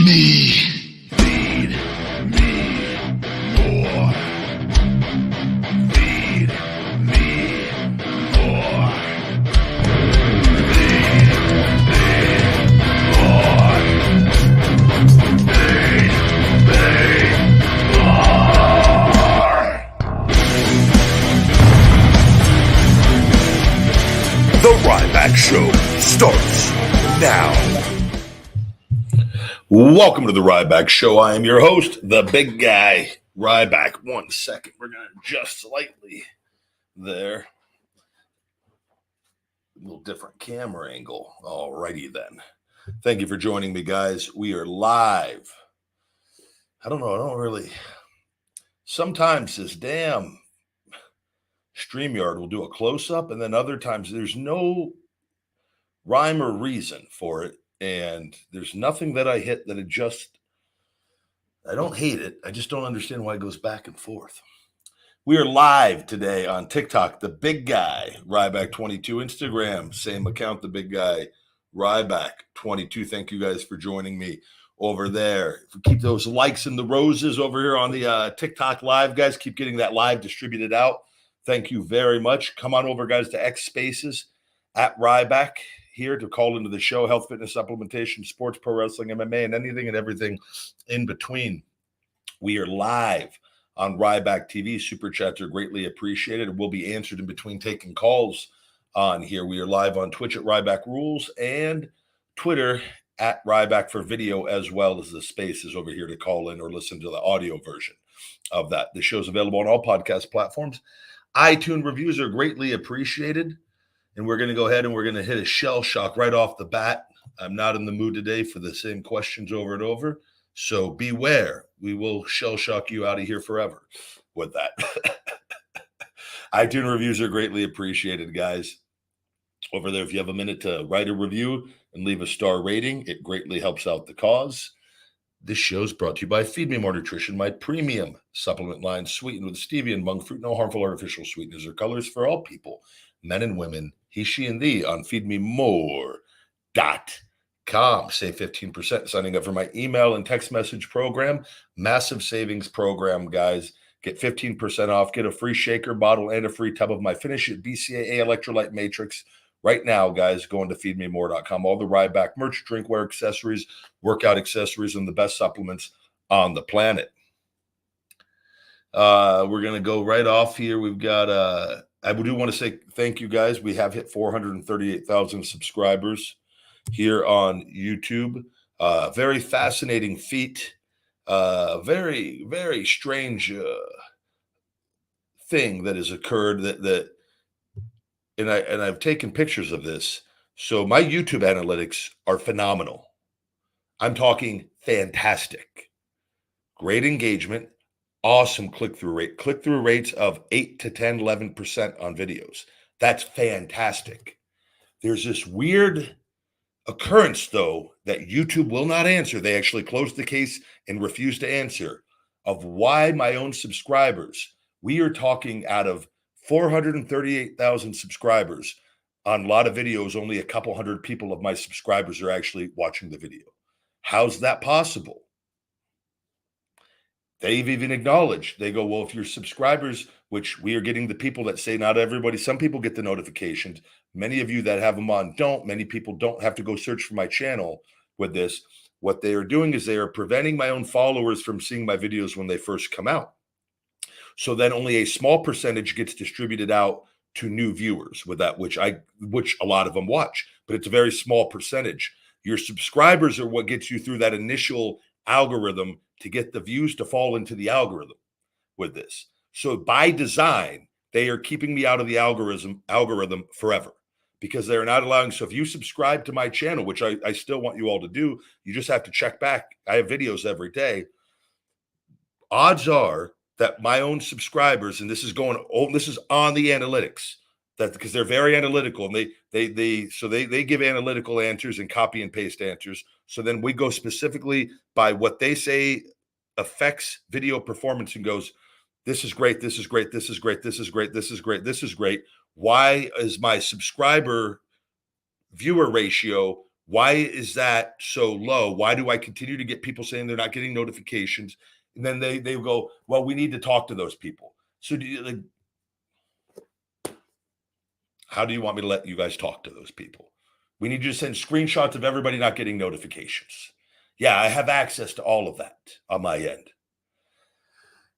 me. Feed me more. Feed me more. Feed me more. Feed me more. The Ryback Show starts now. Welcome to the Ryback Show. I am your host, the big guy, Ryback. 1 second. We're going to adjust slightly there. A little different camera angle. Alrighty then. Thank you for joining me, guys. We are live. I don't know. Sometimes this damn StreamYard will do a close-up, and then other times there's no rhyme or reason for it. And there's nothing that I hit that I don't hate it. I just don't understand why it goes back and forth. We are live today on TikTok, the big guy, Ryback22, Instagram, same account, the big guy, Ryback22. Thank you guys for joining me over there. Keep those likes and the roses over here on the TikTok live, guys. Keep getting that live distributed out. Thank you very much. Come on over, guys, to X Spaces at Ryback. Here to call into the show, health, fitness, supplementation, sports, pro wrestling, MMA, and anything and everything in between. We are live on Ryback TV. Super chats are greatly appreciated and will be answered in between taking calls on here. We are live on Twitch at Ryback Rules and Twitter at Ryback for video, as well as the spaces over here to call in or listen to the audio version of that. The show's available on all podcast platforms. iTunes reviews are greatly appreciated. And we're going to go ahead and we're going to hit a shell shock right off the bat. I'm not in the mood today for the same questions over and over. So beware. We will shell shock you out of here forever with that. iTunes reviews are greatly appreciated, guys. Over there, if you have a minute to write a review and leave a star rating, it greatly helps out the cause. This show is brought to you by Feed Me More Nutrition, my premium supplement line, sweetened with stevia and monk fruit, no harmful artificial sweeteners or colors for all people, men and women, he, she, and thee on feedmemore.com. Save 15% signing up for my email and text message program. Massive savings program, guys. Get 15% off. Get a free shaker bottle and a free tub of my Finish It BCAA Electrolyte Matrix right now, guys. Going to feedmemore.com. All the Ryback merch, drinkware accessories, workout accessories, and the best supplements on the planet. We're going to go right off here. We've got... I do want to say thank you, guys. We have hit 438,000 subscribers here on YouTube. Very fascinating feat. Very, very strange thing that has occurred. And I've taken pictures of this. So my YouTube analytics are phenomenal. I'm talking fantastic. Great engagement. Awesome click-through rate. Click-through rates of 8 to 10, 11% on videos. That's fantastic. There's this weird occurrence, though, that YouTube will not answer. They actually closed the case and refused to answer of why my own subscribers, we are talking out of 438,000 subscribers on a lot of videos, only a couple hundred people of my subscribers are actually watching the video. How's that possible? They've even acknowledged, they go, well, if your subscribers, which we are getting the people that say not everybody, some people get the notifications. Many of you that have them on don't. Many people don't have to go search for my channel with this. What they are doing is they are preventing my own followers from seeing my videos when they first come out. So then only a small percentage gets distributed out to new viewers with that, which a lot of them watch, but it's a very small percentage. Your subscribers are what gets you through that initial algorithm to get the views to fall into the algorithm with this. So by design, they are keeping me out of the algorithm forever because they're not allowing. So if you subscribe to my channel, which I still want you all to do, you just have to check back. I have videos every day. Odds are that my own subscribers, and this is on the analytics, that because they're very analytical and they give analytical answers and copy and paste answers. So then we go specifically by what they say affects video performance and goes, this is great, this is great, this is great, this is great, this is great, this is great. Why is my subscriber viewer ratio Why is that so low? Why do I continue to get people saying they're not getting notifications? And then they go, well, we need to talk to those people. So do you, like, how do you want me to let you guys talk to those people? We need you to send screenshots of everybody not getting notifications. Yeah, I have access to all of that on my end.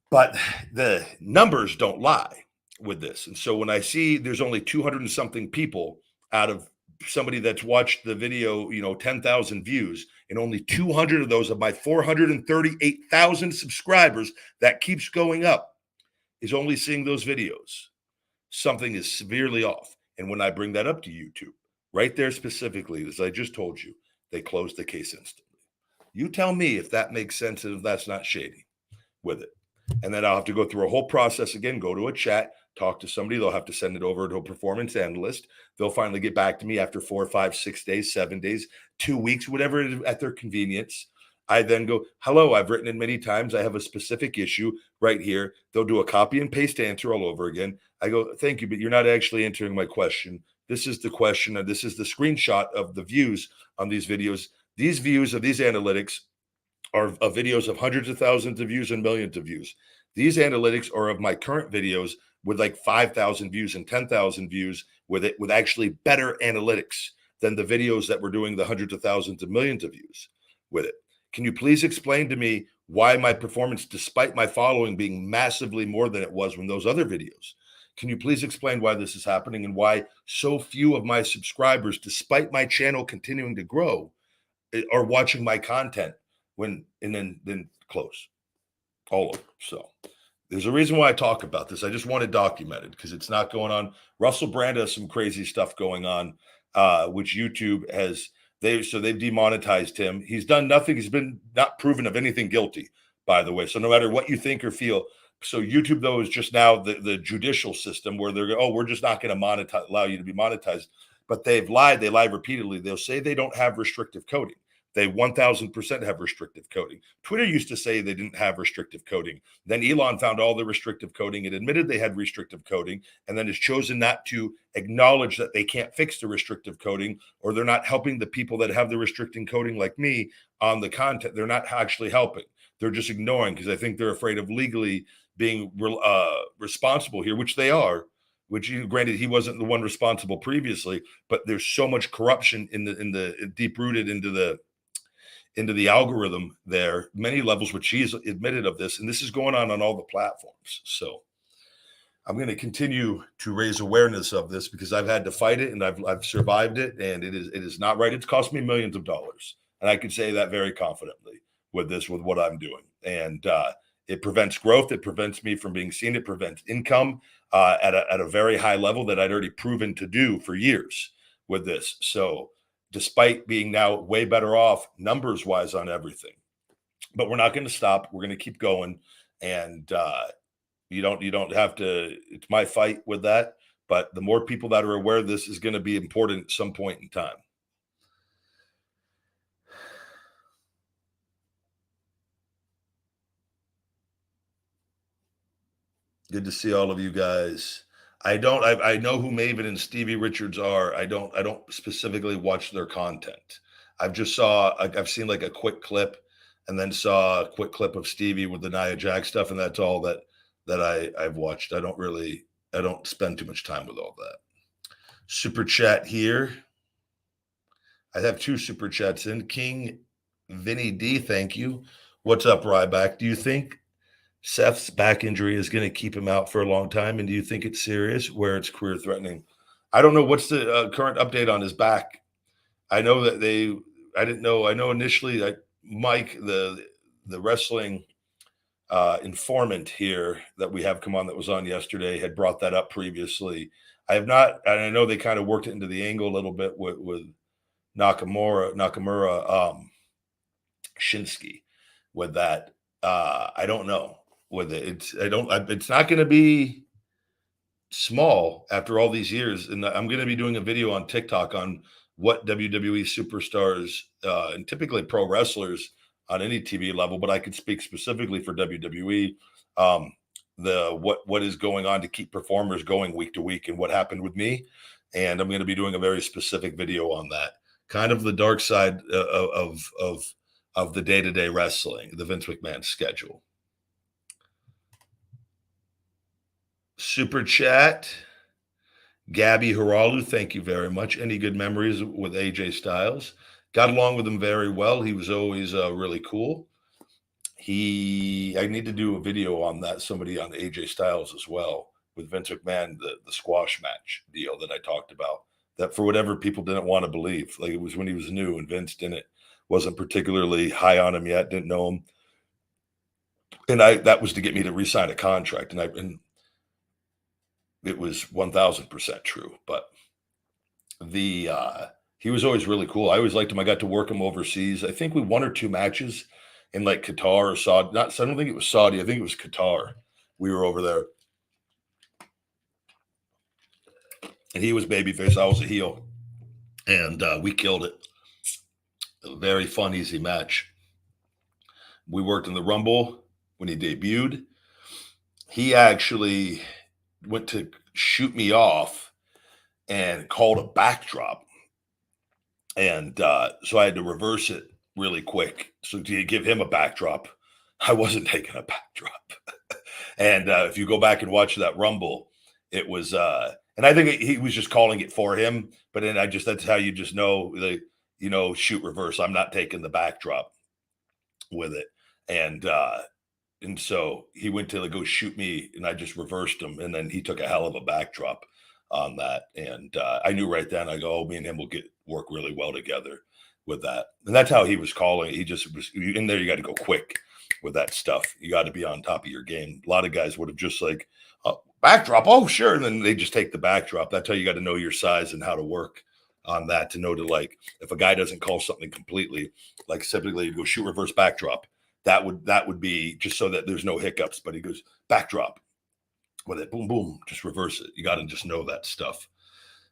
But the numbers don't lie with this. And so when I see there's only 200 and something people out of somebody that's watched the video, 10,000 views, and only 200 of those of my 438,000 subscribers that keeps going up is only seeing those videos, something is severely off. And when I bring that up to YouTube, right there specifically, as I just told you, they close the case instantly. You tell me if that makes sense and if that's not shady with it. And then I'll have to go through a whole process again, go to a chat, talk to somebody. They'll have to send it over to a performance analyst. They'll finally get back to me after 4, 5, 6 days, 7 days, 2 weeks, whatever it is at their convenience. I then go, hello, I've written it many times. I have a specific issue right here. They'll do a copy and paste answer all over again. I go, thank you, but you're not actually answering my question. This is the question, and this is the screenshot of the views on these videos. These views of these analytics are of videos of hundreds of thousands of views and millions of views. These analytics are of my current videos with like 5,000 views and 10,000 views with actually better analytics than the videos that were doing the hundreds of thousands of millions of views with it. Can you please explain to me why my performance, despite my following being massively more than it was when those other videos, can you please explain why this is happening and why so few of my subscribers, despite my channel continuing to grow, are watching my content and then close all over? So there's a reason why I talk about this. I just want it documented because it's not going on. Russell Brand has some crazy stuff going on, which YouTube has. They've demonetized him. He's done nothing. He's been not proven of anything guilty, by the way. So no matter what you think or feel. So YouTube, though, is just now the judicial system where they're, we're just not going to allow you to be monetized. But they've lied. They lie repeatedly. They'll say they don't have restrictive coding. They 1,000% have restrictive coding. Twitter used to say they didn't have restrictive coding. Then Elon found all the restrictive coding and admitted they had restrictive coding, and then has chosen not to acknowledge that they can't fix the restrictive coding, or they're not helping the people that have the restricting coding like me on the content. They're not actually helping. They're just ignoring because I think they're afraid of legally being responsible here, which they are. Which, granted, he wasn't the one responsible previously, but there's so much corruption in the deep rooted into the algorithm there, many levels, which he's admitted of this, and this is going on all the platforms. So I'm going to continue to raise awareness of this because I've had to fight it and I've survived it, and it is not right. It's cost me millions of dollars, and I can say that very confidently with what I'm doing. And it prevents growth. It prevents me from being seen. It prevents income at a very high level that I'd already proven to do for years with this. So despite being now way better off numbers wise on everything, but we're not going to stop. We're going to keep going. And you don't have to, it's my fight with that, but the more people that are aware of this is going to be important at some point in time. Good to see all of you guys. I know who Maven and Stevie Richards are. I don't specifically watch their content. I've seen like a quick clip and then saw a quick clip of Stevie with the Nia Jax stuff. And that's all that I've watched. I don't spend too much time with all that. Super chat here. I have 2 super chats in. King Vinny D, thank you. What's up, Ryback? Do you think Seth's back injury is going to keep him out for a long time? And do you think it's serious where it's career threatening? I don't know. What's the current update on his back? I know that I didn't know. I know initially Mike, the wrestling informant here that we have come on that was on yesterday, had brought that up previously. I have not, and I know they kind of worked it into the angle a little bit with Nakamura, Shinsuke with that. I don't know with it. It's not going to be small after all these years. And I'm going to be doing a video on TikTok on what WWE superstars and typically pro wrestlers on any TV level, but I could speak specifically for WWE, what is going on to keep performers going week to week and what happened with me. And I'm going to be doing a very specific video on that kind of the dark side of the day-to-day wrestling, the Vince McMahon schedule. Super chat. Gabby Haralu, thank you very much. Any good memories with AJ Styles? Got along with him very well. He was always really cool. I need to do a video on that, somebody on AJ Styles as well, with Vince McMahon, the squash match deal that I talked about, that for whatever people didn't want to believe, like it was when he was new and Vince wasn't particularly high on him yet, didn't know him. And that was to get me to re-sign a contract. And it was 1000% true, but he was always really cool. I always liked him. I got to work him overseas. I think we 1 or 2 matches in like Qatar or Saudi. I don't think it was Saudi. I think it was Qatar. We were over there. And he was babyface. I was a heel. And we killed it. A very fun, easy match. We worked in the Rumble when he debuted. He actually went to shoot me off and called a backdrop. And so I had to reverse it really quick. So to give him a backdrop, I wasn't taking a backdrop. And if you go back and watch that Rumble, it was, and I think he was just calling it for him. But then that's how you just know, shoot reverse. I'm not taking the backdrop with it. And so he went to go shoot me, and I just reversed him. And then he took a hell of a backdrop on that. And I knew right then, I go, oh, me and him will work really well together with that. And that's how he was calling. He just was in there. You got to go quick with that stuff. You got to be on top of your game. A lot of guys would have just like, backdrop. Oh, sure. And then they just take the backdrop. That's how you got to know your size and how to work on that, to know like, if a guy doesn't call something completely, like typically you go shoot reverse backdrop, that would be just so that there's no hiccups, but he goes backdrop with it. Boom, boom, just reverse it. You got to just know that stuff.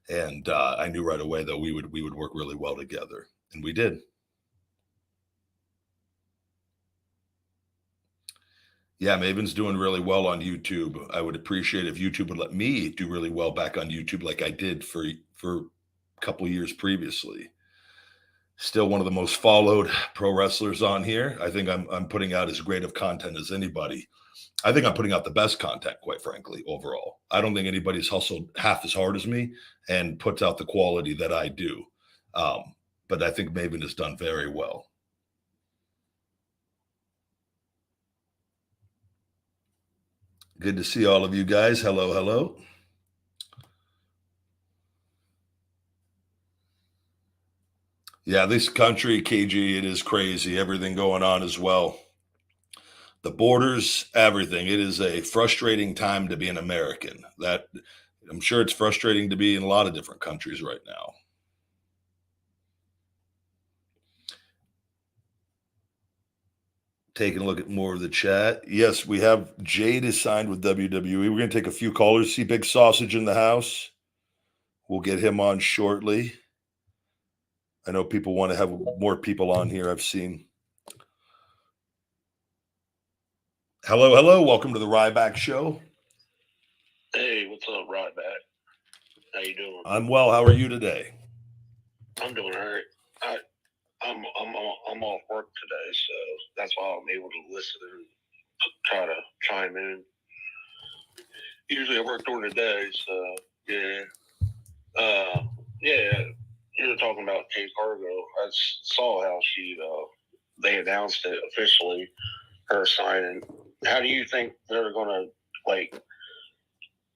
And I knew right away that we would work really well together, and we did. Yeah, Maven's doing really well on YouTube. I would appreciate if YouTube would let me do really well back on YouTube, like I did for a couple of years previously. Still one of the most followed pro wrestlers on here. I think I'm putting out as great of content as anybody. I think I'm putting out the best content, quite frankly, overall. I don't think anybody's hustled half as hard as me and puts out the quality that I do. But I think Maven has done very well. Good to see all of you guys. Hello, hello. Yeah, this country, KG, it is crazy. Everything going on as well. The borders, everything. It is a frustrating time to be an American. That I'm sure it's frustrating to be in a lot of different countries right now. Taking a look at more of the chat. Yes, we have Jade is signed with WWE. We're going to take a few callers. See Big Sausage in the house. We'll get him on shortly. I know people want to have more people on here. I've seen. Hello, hello. Welcome to the Ryback Show. Hey, what's up, Ryback? How you doing? I'm well. How are you today? I'm doing all right. I'm off work today, so that's why I'm able to listen and try to chime in. Usually I work during the day, so yeah. Yeah, you were talking about Jade Cargill. I saw how they announced it officially, her signing. How do you think they're gonna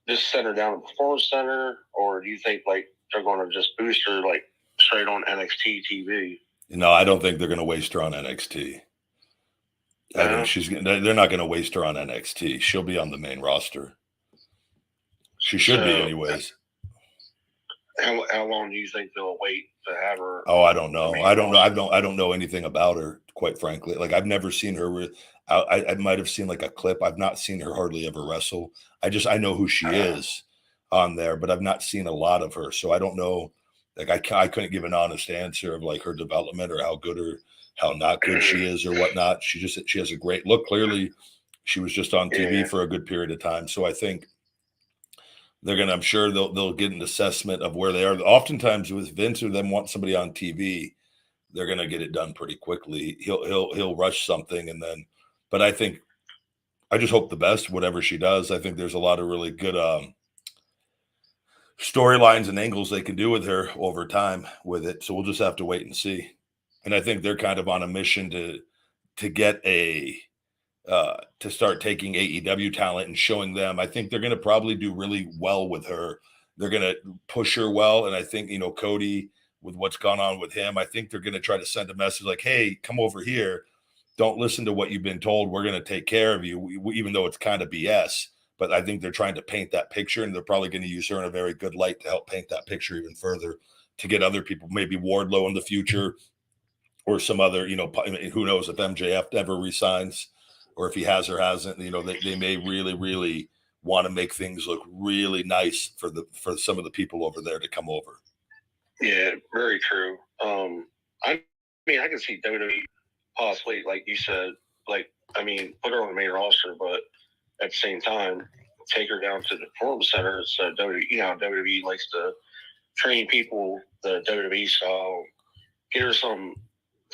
just send her down to the Performance Center, or do you think they're gonna just boost her straight on NXT TV? No, I don't think they're going to waste her on NXT. I think they're not going to waste her on NXT. She'll be on the main roster. She should be anyways. How long do you think they'll wait to have her? Oh, I don't know. I don't know anything about her, quite frankly. Like, I've never seen her. I might have seen like a clip. I've not seen her hardly ever wrestle. I know who she is on there, but I've not seen a lot of her. So I don't know. Like, I couldn't give an honest answer of like her development or how good or how not good she is or whatnot. She has a great look. Clearly, she was just on TV for a good period of time. So I think I'm sure they'll get an assessment of where they are. Oftentimes with Vince or them want somebody on TV, they're gonna get it done pretty quickly. He'll rush something and then, but I just hope the best, whatever she does. I think there's a lot of really good storylines and angles they can do with her over time with it. So we'll just have to wait and see. And I think they're kind of on a mission to get to start taking AEW talent and showing them. I think they're going to probably do really well with her. They're going to push her well. And I think, Cody, with what's gone on with him, I think they're going to try to send a message like, hey, come over here. Don't listen to what you've been told. We're going to take care of you, even though it's kind of BS. But I think they're trying to paint that picture, and they're probably going to use her in a very good light to help paint that picture even further to get other people, maybe Wardlow in the future or some other, who knows if MJF ever resigns or if he has or hasn't, they may really, really want to make things look really nice for some of the people over there to come over. Yeah, very true. I mean, I can see WWE possibly, like you said, put her on the main roster, but at the same time, take her down to the Performance Center. So WWE likes to train people the WWE style. Get her some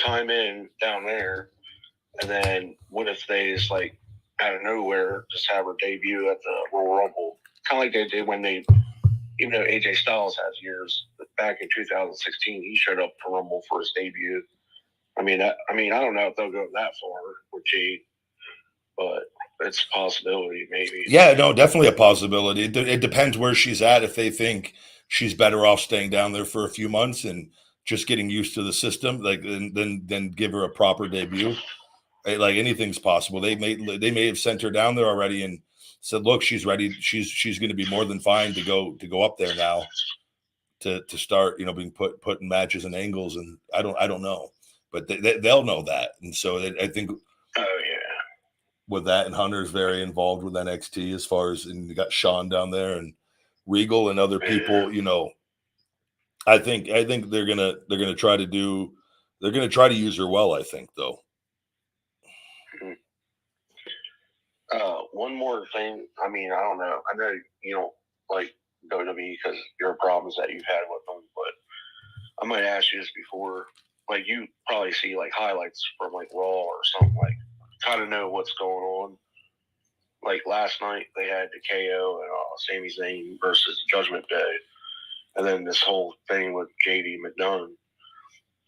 time in down there, and then what if they just out of nowhere just have her debut at the Royal Rumble, kind of like they did when they, even though AJ Styles has years, back in 2016 he showed up for Rumble for his debut. I don't know if they'll go that far with Jade, but it's a possibility, maybe. Yeah, no, definitely a possibility. It depends where she's at. If they think she's better off staying down there for a few months and just getting used to the system, then give her a proper debut. Like anything's possible. They may have sent her down there already and said, "Look, she's ready. She's going to be more than fine to go up there now to start. Being put in matches and angles." And I don't know, but they'll know that. And so I think. Oh yeah. With that, and Hunter's very involved with NXT as far as, and you got Sean down there and Regal and other people. I think they're gonna try to use her well. I think though. One more thing. I don't know. I know you don't like WWE because your problems that you've had with them, but I might ask you this before. You probably see highlights from Raw or something, kind of know what's going on. Last night they had the KO and Sami Zayn versus Judgment Day, and then this whole thing with JD McDonough.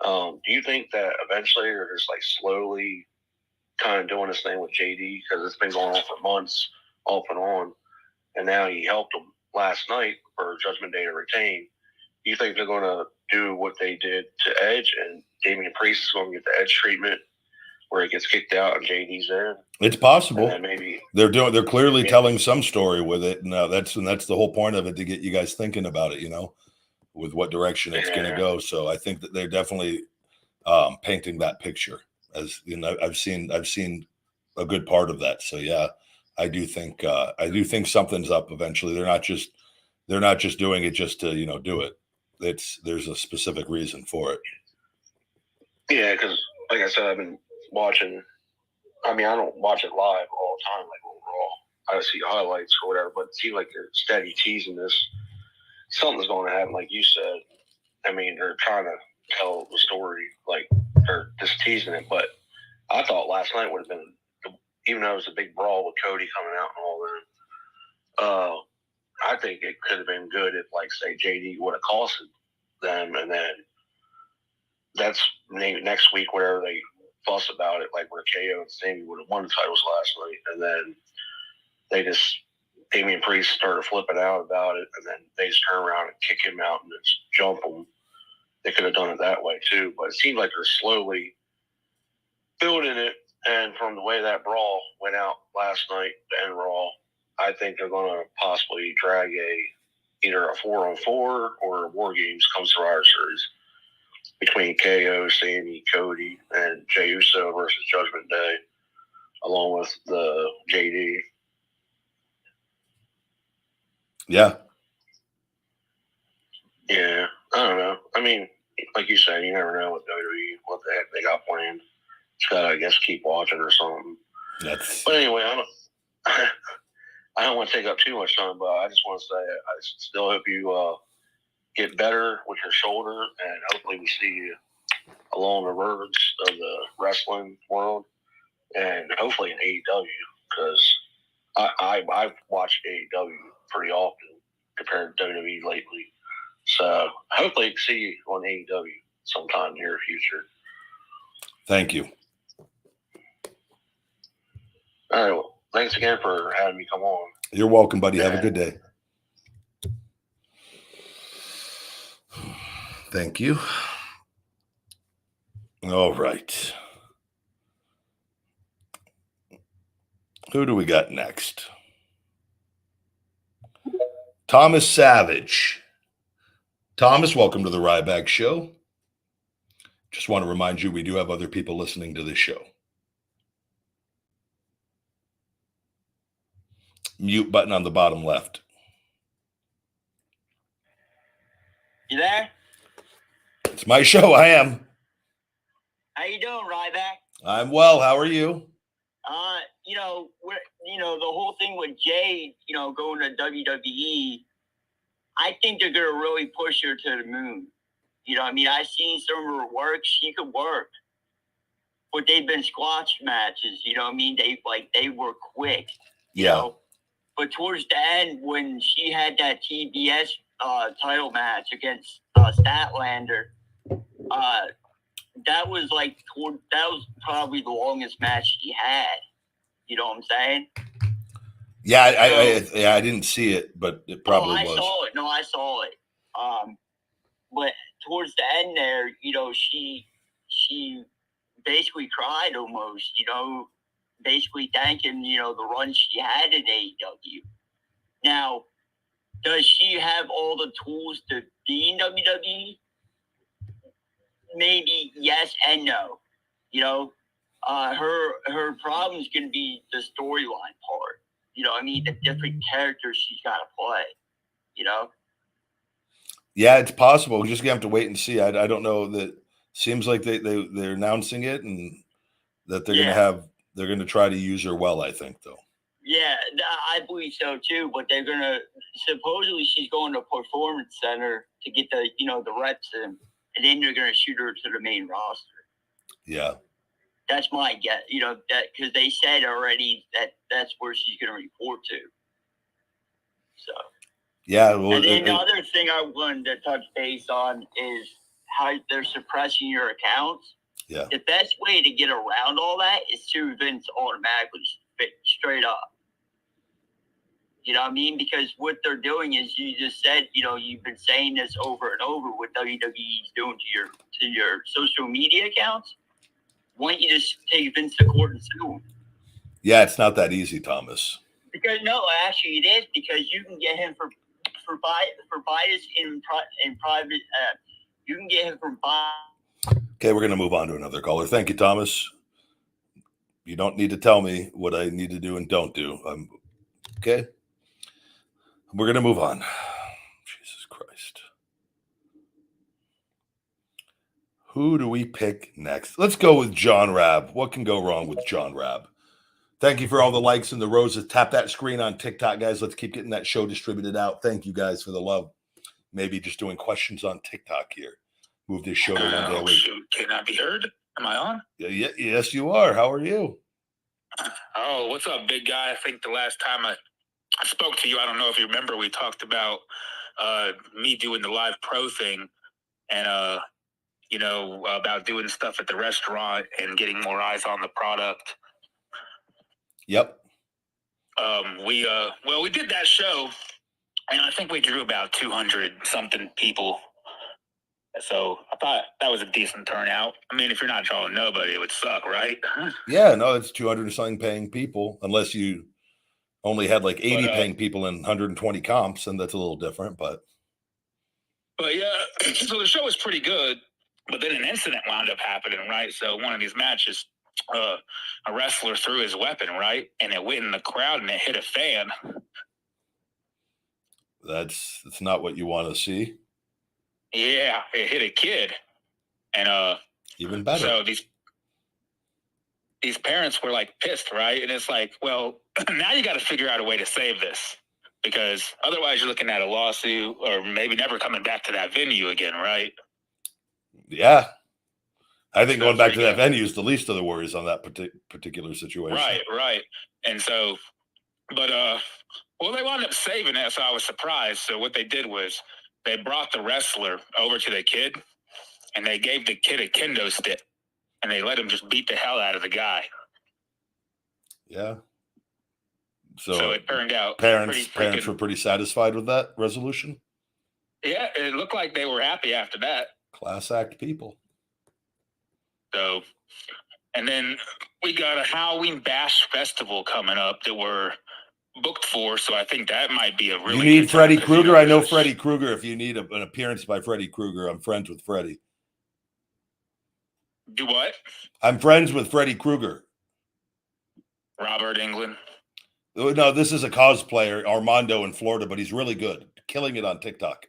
Do you think that eventually they're just slowly kind of doing this thing with JD because it's been going on for months, off and on, and now he helped them last night for Judgment Day to retain? Do you think they're going to do what they did to Edge and Damian Priest is going to get the Edge treatment where he gets kicked out and JD's in? It's possible. And maybe they're clearly telling some story with it. No, that's the whole point of it, to get you guys thinking about it, with what direction it's going to go. So I think that they're definitely painting that picture. As I've seen a good part of that. So yeah, I do think something's up eventually. They're not just doing it just to do it. There's a specific reason for it. Yeah, because like I said, I've been watching. I don't watch it live all the time, overall. I see highlights or whatever, but it seems like they're steady teasing this. Something's going to happen, like you said. They're trying to tell the story, they're just teasing it. But I thought last night would have been, even though it was a big brawl with Cody coming out and all that, I think it could have been good if, say, JD would have costed them, and then that's next week where they fuss about it, where KO and Sammy would have won the titles last night, and then Damian Priest started flipping out about it, and then they just turn around and kick him out and just jump him. They could have done it that way too, but it seems like they're slowly building it. And from the way that brawl went out last night and Raw, I think they're going to possibly drag either a 4-on-4 or a War Games Come Survivor Series between KO, Sammy, Cody, and Jey Uso versus Judgment Day, along with the JD. Yeah. Yeah, I don't know. Like you said, you never know with WWE what the heck they got planned. Just gotta, I guess, keep watching or something. But anyway, I don't want to take up too much time, but I just want to say I still hope you get better with your shoulder, and hopefully we see you along the roads of the wrestling world, and hopefully in AEW, because I've watched AEW pretty often compared to WWE lately. So hopefully I can see you on AEW sometime near future. Thank you. All right. Well, thanks again for having me come on. You're welcome, buddy. Have a good day. Thank you. All right. Who do we got next? Thomas Savage. Thomas, welcome to the Ryback Show. Just want to remind you, we do have other people listening to this show. Mute button on the bottom left. You there? It's my show. I am. How you doing, Ryback? I'm well. How are you? The whole thing with Jade, going to WWE, I think they're gonna really push her to the moon. I've seen some of her work; she could work, but they've been squash matches. They were quick. But towards the end, when she had that TBS title match against Statlander, that was probably the longest match she had. You know what I'm saying? Yeah, I didn't see it, but it probably was. I saw it. But towards the end there, she basically cried almost. Basically thanking the run she had in AEW. Now, does she have all the tools to be in WWE? Maybe yes and no. Her problem's gonna be the storyline part. The different characters she's got to play. Yeah, it's possible. We're just gonna have to wait and see. I don't know. That seems like they're announcing it and that they're gonna try to use her well. I think though. Yeah, I believe so too. But they're gonna supposedly she's going to Performance Center to get the the reps in, and then they're gonna shoot her to the main roster. Yeah. That's my guess, that because they said already that that's where she's going to report to. So, yeah. Well, and then the other thing I wanted to touch base on is how they're suppressing your accounts. Yeah. The best way to get around all that is to Vince automatically straight up. You know what I mean? Because what they're doing is, you just said, you've been saying this over and over, what WWE's doing to your social media accounts. Why don't you just take Vince to court and sue him? Yeah, it's not that easy, Thomas. Because no, actually it is, because you can get him for bias in private. You can get him for bias. Okay, we're gonna move on to another caller. Thank you, Thomas. You don't need to tell me what I need to do and don't do. Okay. We're gonna move on. Jesus Christ. Who do we pick next? Let's go with John Rabb. What can go wrong with John Rabb? Thank you for all the likes and the roses. Tap that screen on TikTok, guys. Let's keep getting that show distributed out. Thank you, guys, for the love. Maybe just doing questions on TikTok here. Move this show to 1 day a week. Can I be heard? Am I on? Yeah, yes, you are. How are you? Oh, what's up, big guy? I think the last time I spoke to you, I don't know if you remember, we talked about me doing the live pro thing and about doing stuff at the restaurant and getting more eyes on the product. Yep. We did that show, and I think we drew about 200 something people. So I thought that was a decent turnout. I mean, if you're not drawing nobody, it would suck, right? Yeah, no, it's 200 and something paying people, unless you only had like 80 paying people and 120 comps, and that's a little different. But yeah, so the show was pretty good. But then an incident wound up happening, right? So one of these matches, a wrestler threw his weapon, right? And it went in the crowd and it hit a fan. That's not what you want to see. Yeah, it hit a kid. And even better. So these these parents were like pissed, right? And it's like, well, now you got to figure out a way to save this, because otherwise you're looking at a lawsuit or maybe never coming back to that venue again, right? Yeah. I think So going back to that venue is the least of the worries on that particular situation. Right. And so, but, well, they wound up saving it, so I was surprised. So what they did was they brought the wrestler over to the kid, and they gave the kid a kendo stick, and they let him just beat the hell out of the guy. Yeah. So it turned out parents were pretty satisfied with that resolution. Yeah, it looked like they were happy after that. Class act people. So, and then we got a Halloween Bash Festival coming up that we're booked for, so I think that might be a really. You need Freddy Krueger? I know Freddy Krueger. If you need an appearance by Freddy Krueger, I'm friends with Freddy. Do what? I'm friends with Freddy Krueger. Robert Englund. No, this is a cosplayer, Armando in Florida, but he's really good. Killing it on TikTok.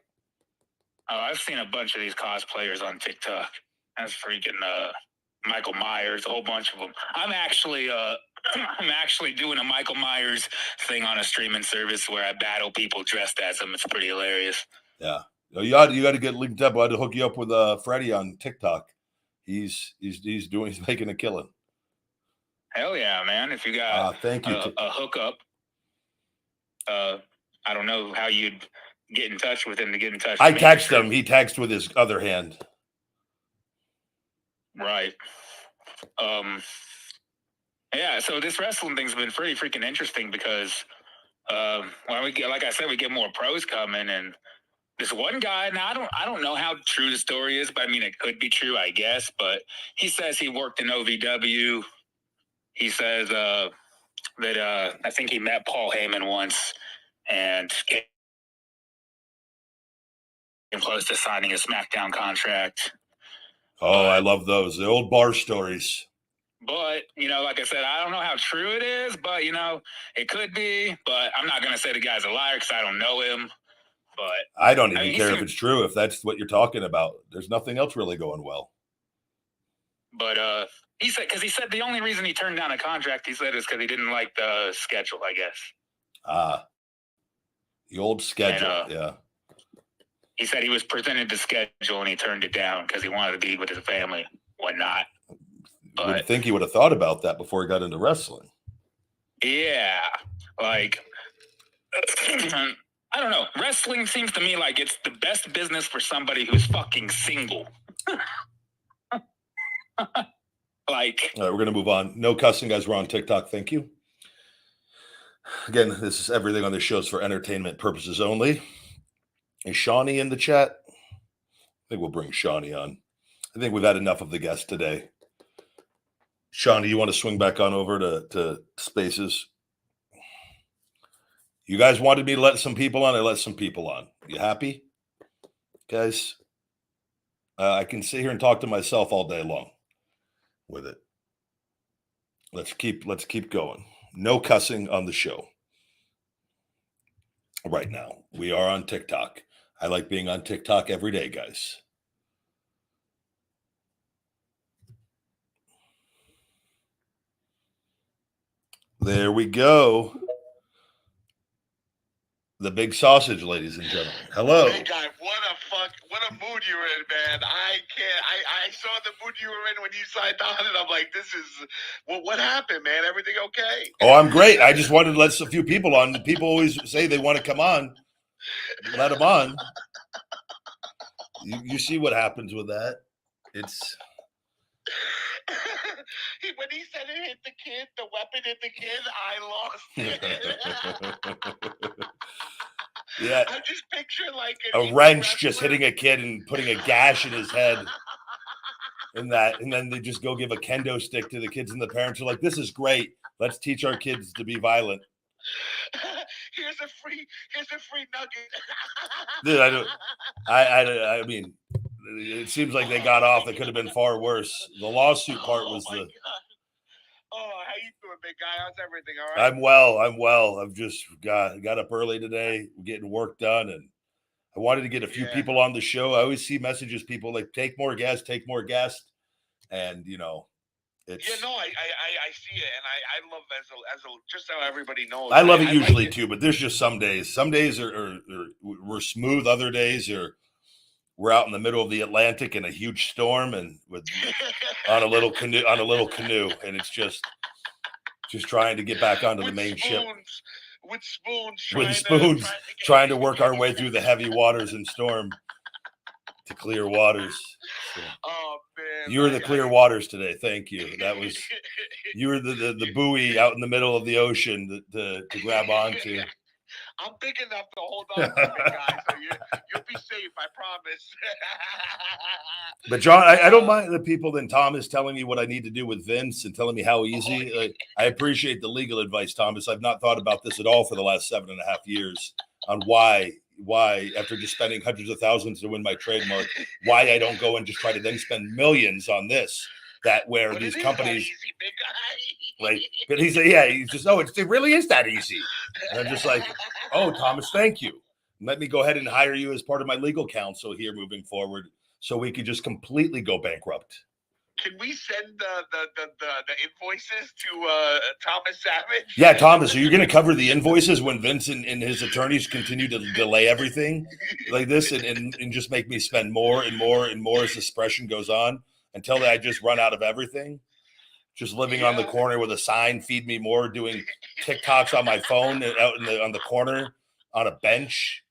Oh, I've seen a bunch of these cosplayers on TikTok. That's freaking Michael Myers, a whole bunch of them. I'm actually doing a Michael Myers thing on a streaming service where I battle people dressed as him. It's pretty hilarious. Yeah, you got to get linked up. I had to hook you up with Freddie on TikTok. He's making a killing. Hell yeah, man! If you got thank you. A hookup, I don't know how you'd get in touch with him to get in touch. I text him. He texts with his other hand. Right. Yeah, so this wrestling thing's been pretty freaking interesting because when we get, like I said, we get more pros coming, and this one guy, now I don't know how true the story is, but I mean it could be true, I guess. But he says he worked in OVW. He says that I think he met Paul Heyman once and came close to signing a SmackDown contract. Oh, I love those. The old bar stories. But, like I said, I don't know how true it is, but, it could be. But I'm not going to say the guy's a liar because I don't know him. But I don't even care if it's true, if that's what you're talking about. There's nothing else really going well. But he said the only reason he turned down a contract, he said, is because he didn't like the schedule, I guess. The old schedule, yeah. He said he was presented the schedule and he turned it down because he wanted to be with his family, whatnot. But I think he would have thought about that before he got into wrestling. Yeah, like I don't know. Wrestling seems to me like it's the best business for somebody who's fucking single. Like, all right, we're gonna move on. No cussing, guys. We're on TikTok. Thank you. Again, this is everything on this show is for entertainment purposes only. Is Seany in the chat? I think we'll bring Seany on. I think we've had enough of the guest today. Seany, you want to swing back on over to Spaces? You guys wanted me to let some people on. I let some people on. You happy, guys? I can sit here and talk to myself all day long with it. Let's keep going. No cussing on the show. Right now, we are on TikTok. I like being on TikTok every day, guys. There we go. The big sausage, ladies and gentlemen. Hello. Hey, guy, what a mood you were in, man. I saw the mood you were in when you signed on, and I'm like, what happened, man? Everything okay? Oh, I'm great. I just wanted to let a few people on. People always say they want to come on. Let them on. You see what happens with that. It's... When he said it hit the kid, the weapon hit the kid, I lost it. Yeah. I just picture like a wrench just hitting a kid and putting a gash in his head. And then they just go give a kendo stick to the kids, and the parents are like, "This is great. Let's teach our kids to be violent." Here's a free nugget. Dude, I mean, it seems like they got off. It could have been far worse. The lawsuit part was the. God. Oh, how you doing, big guy? How's everything? All right. I'm well. I've just got up early today, getting work done, and I wanted to get a few people on the show. I always see messages, people like take more guests, and It's, Yeah, no, I see it, and I love as a just so everybody knows. I love it like usually too, but there's just some days. Some days are we're smooth. Other days we're out in the middle of the Atlantic in a huge storm and with on a little canoe, and it's just trying to get back onto the main ship with spoons, trying to work our way through the heavy waters and storm to clear waters. So, oh man, you were the clear waters today. Thank you. That was you were the buoy out in the middle of the ocean to grab onto. I'm big enough to hold on to you guys, so you'll be safe. I promise. But John, I don't mind the people and Thomas telling me what I need to do with Vince and telling me how easy. Like, I appreciate the legal advice, Thomas. I've not thought about this at all for the last 7.5 years on why after just spending hundreds of thousands to win my trademark, why I don't go and just try to then spend millions on this. That where these companies, easy, big guy. like, but he said, yeah, he's just, it really is that easy. And I'm just like, oh, Thomas, thank you. Let me go ahead and hire you as part of my legal counsel here moving forward, so we could just completely go bankrupt. Can we send the invoices to Thomas Savage? Yeah, Thomas, are you going to cover the invoices when Vince and his attorneys continue to delay everything like this and just make me spend more and more and more as the suppression goes on until I just run out of everything? Just living on the corner with a sign, feed me more, doing TikToks on my phone out on the corner on a bench.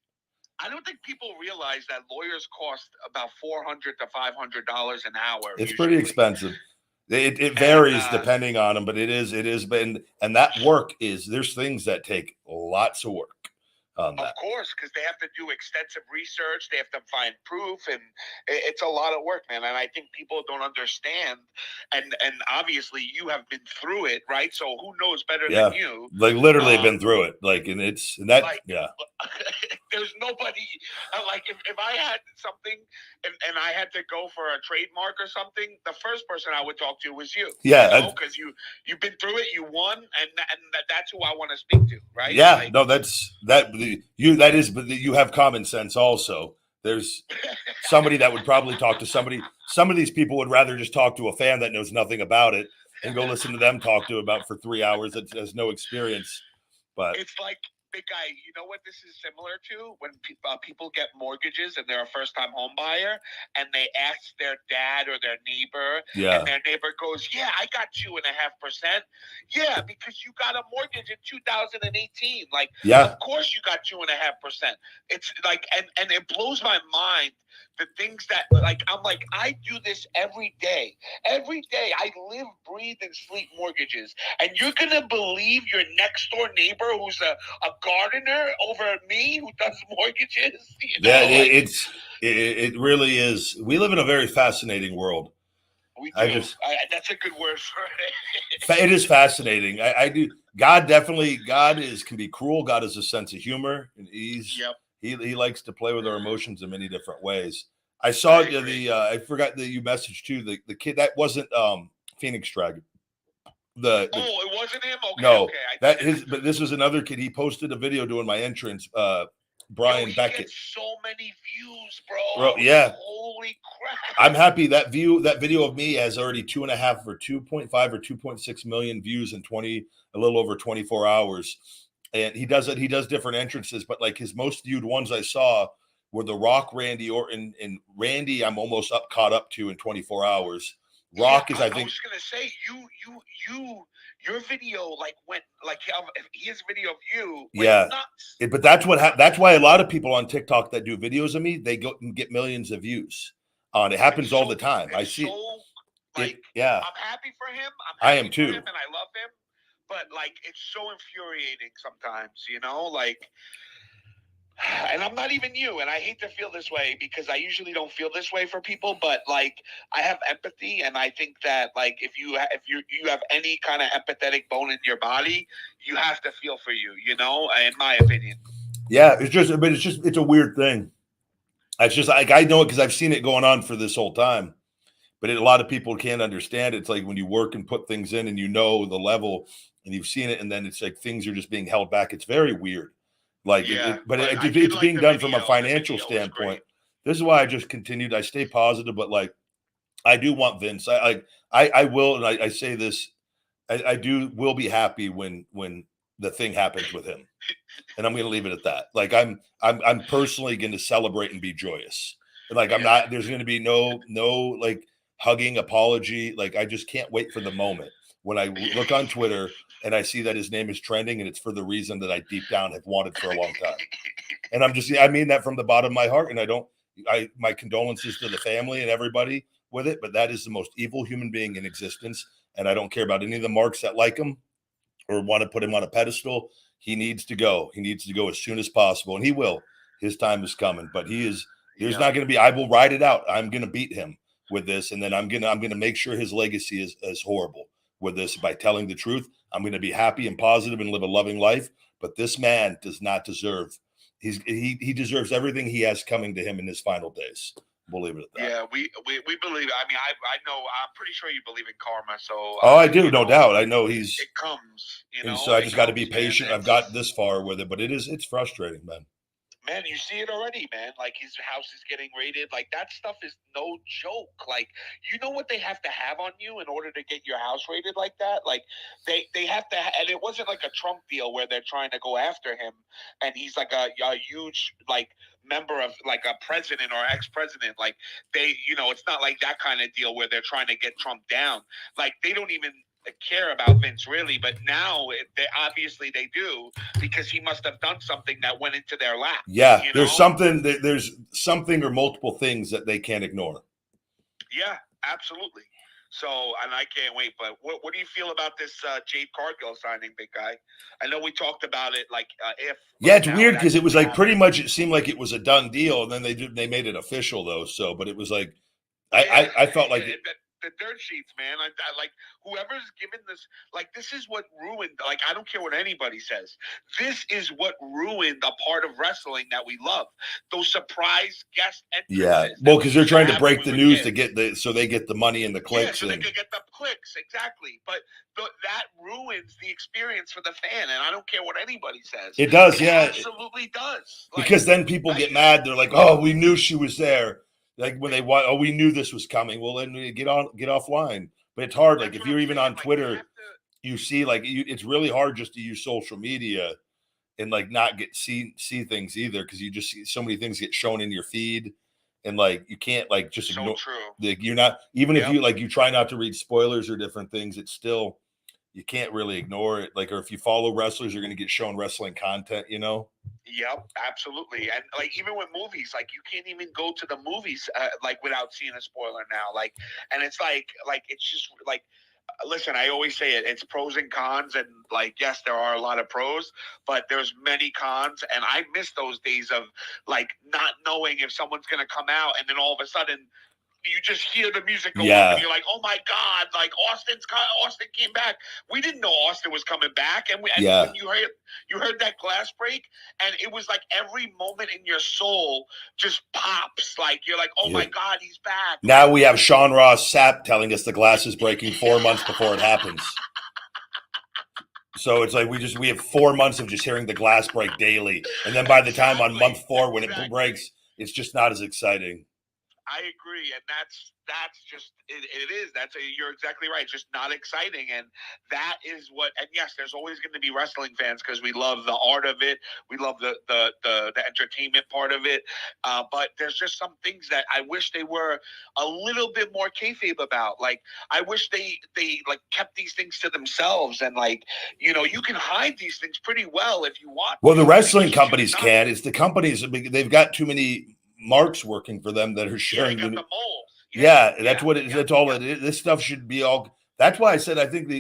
I don't think people realize that lawyers cost about $400 to $500 an hour. It's pretty expensive. It varies depending on them, but it is been, and that work is, there's things that take lots of work on that. Of course, because they have to do extensive research, they have to find proof, and it's a lot of work, man. And I think people don't understand. And obviously, you have been through it, right? So who knows better than you? Like literally been through it. Like, and there's nobody like if I had something and I had to go for a trademark or something, the first person I would talk to was you. Yeah, because you've been through it, you won, and that's who I want to speak to, right? Yeah, like, no, but you have common sense also. There's somebody that would probably talk to somebody. Some of these people would rather just talk to a fan that knows nothing about it and go listen to them talk to about for 3 hours that has no experience. But it's like, big guy, you know what this is similar to? When people get mortgages and they're a first-time home buyer and they ask their dad or their neighbor, and their neighbor goes, yeah, I got 2.5%. Yeah, because you got a mortgage in 2018. Like, of course you got 2.5%. It's like, and it blows my mind, the things that, like, I'm like, I do this every day. Every day I live, breathe, and sleep mortgages. And you're going to believe your next door neighbor who's a gardener over me who does mortgages? You know? Yeah, it really is. We live in a very fascinating world. We do. That's a good word for it. It is fascinating. I do. God can be cruel. God has a sense of humor, and he likes to play with our emotions in many different ways. I saw I forgot that you messaged too the kid that wasn't Phoenix Dragon. It wasn't him. Okay, no, okay. But this was another kid. He posted a video doing my entrance. Brian Beckett. Gets so many views, bro. Yeah. Holy crap! I'm happy that video of me has already 2.5 or 2.5 or 2.6 million views in a little over 24 hours. And he does different entrances, but like his most viewed ones I saw were The Rock, Randy Orton, and Randy I'm almost caught up to in 24 hours. Rock is, I think. I was gonna say your video went his video of you went nuts. But that's why a lot of people on TikTok that do videos of me, they go and get millions of views on it. Happens all the time. I see it. I'm happy for him. I am too, and I love him. But like, it's so infuriating sometimes, you know, like. And I'm not even you, and I hate to feel this way because I usually don't feel this way for people, but like I have empathy, and I think that like if you have any kind of empathetic bone in your body, you have to feel for you, you know, in my opinion. Yeah, it's a weird thing. It's just like I know it because I've seen it going on for this whole time, but a lot of people can't understand it. It's like when you work and put things in, and you know the level, and you've seen it, and then it's like things are just being held back. It's very weird. Like, it's being done from a financial standpoint. This is why I just continued. I stay positive, but like, I do want Vince. I will, and I say this. I will be happy when the thing happens with him, and I'm going to leave it at that. Like I'm personally going to celebrate and be joyous. And like I'm not. There's going to be no like hugging apology. Like I just can't wait for the moment when I look on Twitter and I see that his name is trending, and it's for the reason that I deep down have wanted for a long time. And I mean that from the bottom of my heart. And my condolences to the family and everybody with it, but that is the most evil human being in existence. And I don't care about any of the marks that like him or want to put him on a pedestal. He needs to go. He needs to go as soon as possible. And he will. His time is coming, but there's not going to be, I will ride it out. I'm going to beat him with this. And then I'm going to make sure his legacy is horrible with this by telling the truth. I'm going to be happy and positive and live a loving life. But this man does not deserve, he deserves everything he has coming to him in his final days. We'll leave it at that. Yeah, we believe. I mean, I know. I'm pretty sure you believe in karma. So. I do, no doubt. I know it comes. And so I just got to be patient. I've got this far with it, but it's frustrating, man. Man, you see it already, man. Like his house is getting raided. Like that stuff is no joke. Like you know what they have to have on you in order to get your house raided like that. Like they have to, and it wasn't like a Trump deal where they're trying to go after him, and he's like a huge like member of like a president or ex-president. Like it's not like that kind of deal where they're trying to get Trump down. Like they don't even care about Vince really, but now they obviously they do because he must have done something that went into their lap. Yeah, there's something or multiple things that they can't ignore. Yeah, absolutely. So, and I can't wait. But what do you feel about this Jade Cargill signing, big guy? I know we talked about it Yeah, it's weird because it was like pretty much it seemed like it was a done deal, and then they made it official though. So, but it was like I felt like the dirt sheets, man. I like whoever's given this. Like this is what ruined. Like I don't care what anybody says. This is what ruined a part of wrestling that we love. Those surprise guest entrances. Yeah, well, because they're trying to break the news to get so they get the money and the clicks. Yeah, so they can get the clicks exactly. But that ruins the experience for the fan, and I don't care what anybody says. It does, it absolutely does. Because then people get mad. They're like, "Oh, we knew she was there." Like when we knew this was coming. Well, then we get offline. But it's hard. Like if you're even on Twitter, you see it's really hard just to use social media and like not see things either because you just see so many things get shown in your feed and like you can't like just ignore. True. Like you're not even if you try not to read spoilers or different things. It's still you can't really ignore it. Like or if you follow wrestlers, you're going to get shown wrestling content. Yep, absolutely. And like even with movies, like you can't even go to the movies like without seeing a spoiler now. Like, and it's like it's just like, listen, I always say it. It's pros and cons, and like yes, there are a lot of pros, but there's many cons. And I miss those days of like not knowing if someone's gonna come out, and then all of a sudden you just hear the music go up and you're like, oh my God, like Austin came back. We didn't know Austin was coming back. And when you heard that glass break and it was like every moment in your soul just pops. Like you're like, oh my God, he's back. Now we have Sean Ross Sapp telling us the glass is breaking 4 months before it happens. So it's like we have 4 months of just hearing the glass break daily. And then by the time on month 4 when it breaks, it's just not as exciting. I agree, and that's just it is. You're exactly right. It's just not exciting, and that is what. And yes, there's always going to be wrestling fans because we love the art of it. We love the entertainment part of it. But there's just some things that I wish they were a little bit more kayfabe about. Like I wish they like kept these things to themselves, and like you can hide these things pretty well if you want. Well, the wrestling companies can. It's the companies. They've got too many marks working for them that are sharing the moles. That's what it is. That's all it is. This stuff should be all. That's why I said I think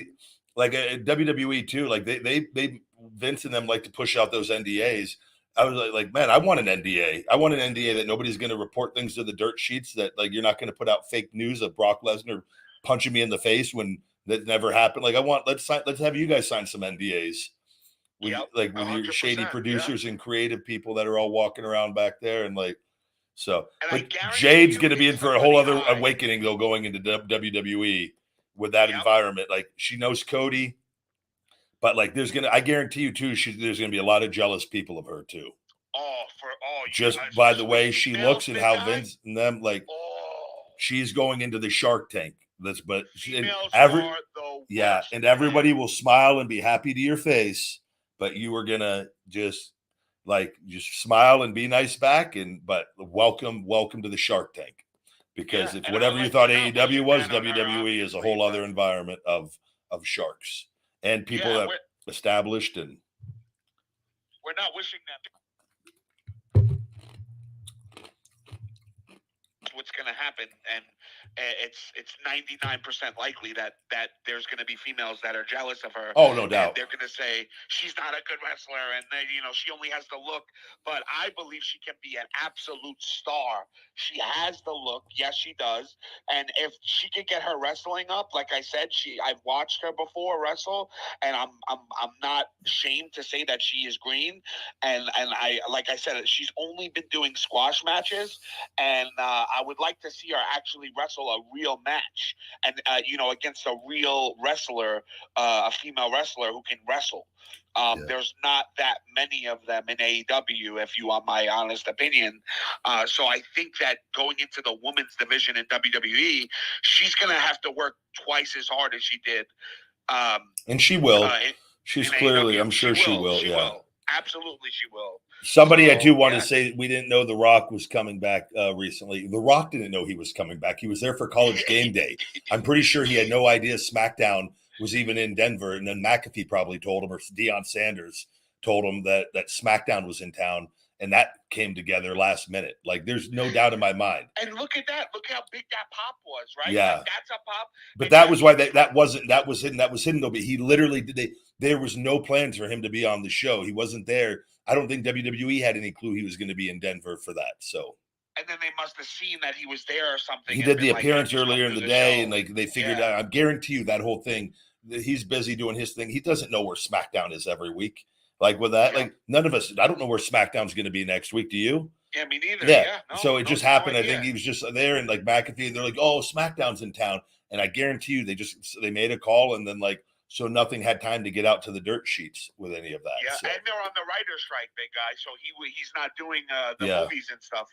WWE too. Like they Vince and them like to push out those NDAs. I was like, man, I want an NDA. I want an NDA that nobody's going to report things to the dirt sheets. That like you're not going to put out fake news of Brock Lesnar punching me in the face when that never happened. Like let's have you guys sign some NDAs. With your shady producers and creative people that are all walking around back there and like. So, but Jade's going to be in for a whole other awakening, though, going into WWE with that environment. Like, she knows Cody, but like, I guarantee you, too, there's going to be a lot of jealous people of her, too. Oh, just by the way she looks and how Vince and them, like, she's going into the Shark Tank. Females are the worst, and everybody will smile and be happy to your face, but you are gonna just smile and be nice back, but welcome to the Shark Tank, because if whatever you thought AEW was, WWE is a whole other environment of sharks and people that established, and we're not wishing them what's going to happen, and it's 99% likely that there's going to be females that are jealous of her. Oh, no doubt. They're going to say she's not a good wrestler, and she only has the look. But I believe she can be an absolute star. She has the look, yes, she does. And if she could get her wrestling up, like I said, I've watched her before wrestle, and I'm not ashamed to say that she is green. And I, like I said, she's only been doing squash matches, and I would like to see her actually wrestle a real match, and against a real wrestler, a female wrestler who can wrestle. There's not that many of them in AEW, if you want my honest opinion. So I think that going into the women's division in WWE, she's going to have to work twice as hard as she did. And she will. She's clearly, AEW. I'm sure she will. She will. Absolutely, she will. Somebody I do want to say, we didn't know The Rock was coming back recently. The Rock didn't know he was coming back. He was there for College Game Day. I'm pretty sure he had no idea SmackDown was even in Denver. And then McAfee probably told him, or Deion Sanders told him that SmackDown was in town. And that came together last minute. Like, there's no doubt in my mind. And look at that. Look how big that pop was, right? Yeah. Like, that's a pop. But that was why that was hidden. That was hidden, though. But he literally there was no plans for him to be on the show. He wasn't there. I don't think WWE had any clue he was going to be in Denver for that. So. And then they must have seen that he was there or something. He did the appearance earlier in the day, and they figured out. I guarantee you that whole thing. He's busy doing his thing. He doesn't know where SmackDown is every week. Like with that, none of us. I don't know where SmackDown's going to be next week. Do you? Yeah, me neither. Yeah. So it just happened. I think he was just there, and McAfee, and they're like, "Oh, SmackDown's in town," and I guarantee you, they made a call, and then so nothing had time to get out to the dirt sheets with any of that. Yeah, so. And they're on the writer's strike, big guy. So he's not doing the movies and stuff,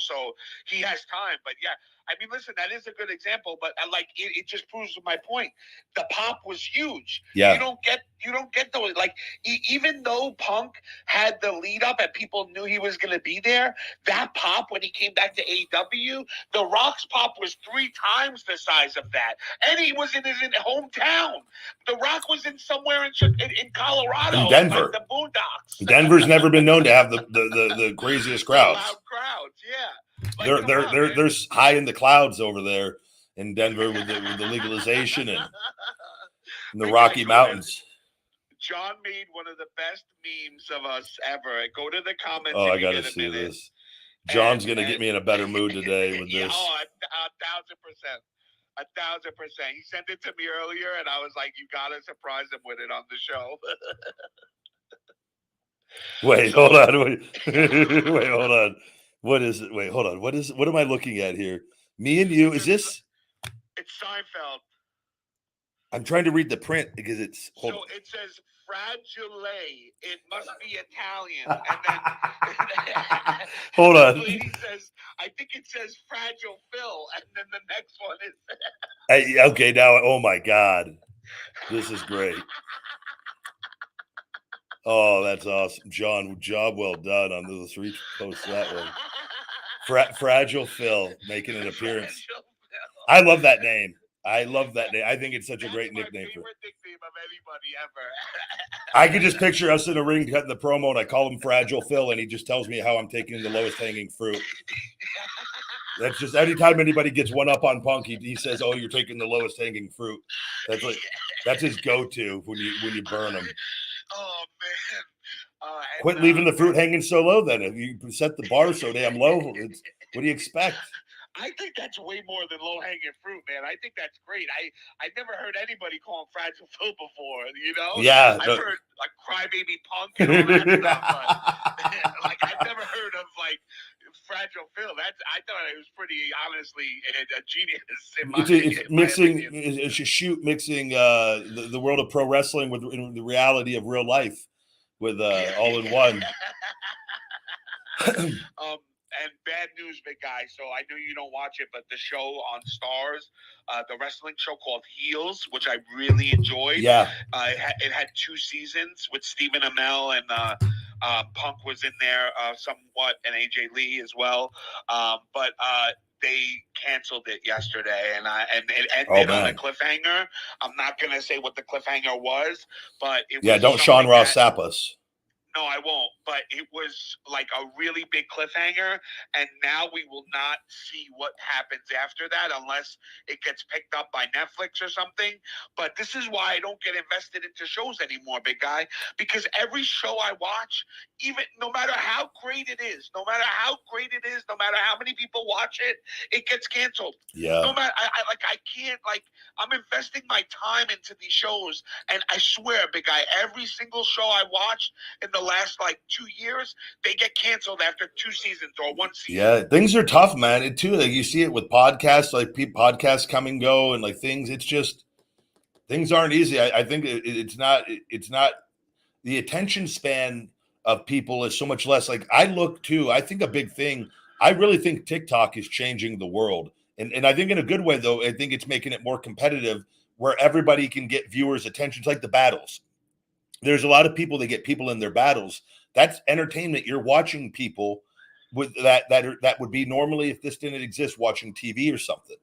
So he has time. But yeah, I mean, listen, that is a good example. But it just proves my point. The pop was huge. Yeah, you don't get those. Even though Punk had the lead up and people knew he was going to be there, that pop when he came back to AEW, The Rock's pop was 3 times the size of that, and he was in his hometown. The Rock was in somewhere in Colorado, in Denver, the Boondocks. Denver's never been known to have the craziest crowds. Loud crowds, yeah. They're high in the clouds over there in Denver with the legalization and the Rocky Mountains. John made one of the best memes of us ever. Go to the comments. Oh, I got to see this. John's going to get me in a better mood today with this. Oh, 1,000%. 1,000%. He sent it to me earlier, and I was like, "You gotta surprise him with it on the show." Wait, hold on. Wait, hold on. What is it? Wait, hold on. What is it? What am I looking at here? Me and you? Is this? It's Seinfeld. I'm trying to read the print because it's. So it says "fragile." It must be Italian. And then hold on. The lady says, I think it says "Fragile Phil," and then the next one is. Okay, now, oh my God, this is great. Oh, that's awesome, John. Job well done on those 3 posts. That one, Fragile Phil making an appearance. I love that name. I think it's such a great nickname. Favorite nickname of anybody ever. I could just picture us in a ring cutting the promo, and I call him Fragile Phil, and he just tells me how I'm taking the lowest hanging fruit. That's just anytime anybody gets one up on Punk, he says, "Oh, you're taking the lowest hanging fruit." That's his go-to when you burn him. Oh man! Quit leaving the fruit hanging so low. Then if you set the bar so damn low, what do you expect? I think that's way more than low-hanging fruit, man. I think that's great. I never heard anybody call him Fragile Phil before, Yeah. I've heard, Crybaby Punk and all that stuff, but, I've never heard of, Fragile Phil. I thought it was pretty, honestly, a genius. It's mixing the world of pro wrestling with the reality of real life with all in one. And bad news, big guy. So I know you don't watch it, but the show on Stars, the wrestling show called Heels, which I really enjoyed. Yeah. It had 2 seasons with Stephen Amell and Punk was in there somewhat, and AJ Lee as well. But they canceled it yesterday, and it ended on a cliffhanger. I'm not gonna say what the cliffhanger was, but it was don't Sean Ross Sapp us. No, I won't. But it was like a really big cliffhanger, and now we will not see what happens after that unless it gets picked up by Netflix or something. But this is why I don't get invested into shows anymore, big guy, because every show I watch, even no matter how great it is, no matter how many people watch it, it gets canceled. Yeah. No matter, I can't, I'm investing my time into these shows, and I swear, big guy, every single show I watched in the last 2 years, they get canceled after 2 seasons or 1 season. Yeah, things are tough, man. It too, like you see it with podcasts, like podcasts come and go, and like things. It's just things aren't easy. I think it's not. It's not the attention span of people is so much less. Like I look too. I think a big thing. I really think TikTok is changing the world, and I think in a good way though. I think it's making it more competitive, where everybody can get viewers' attention. It's like the battles. There's a lot of people that get people in their battles. That's entertainment. You're watching people with that would be normally, if this didn't exist, watching TV or something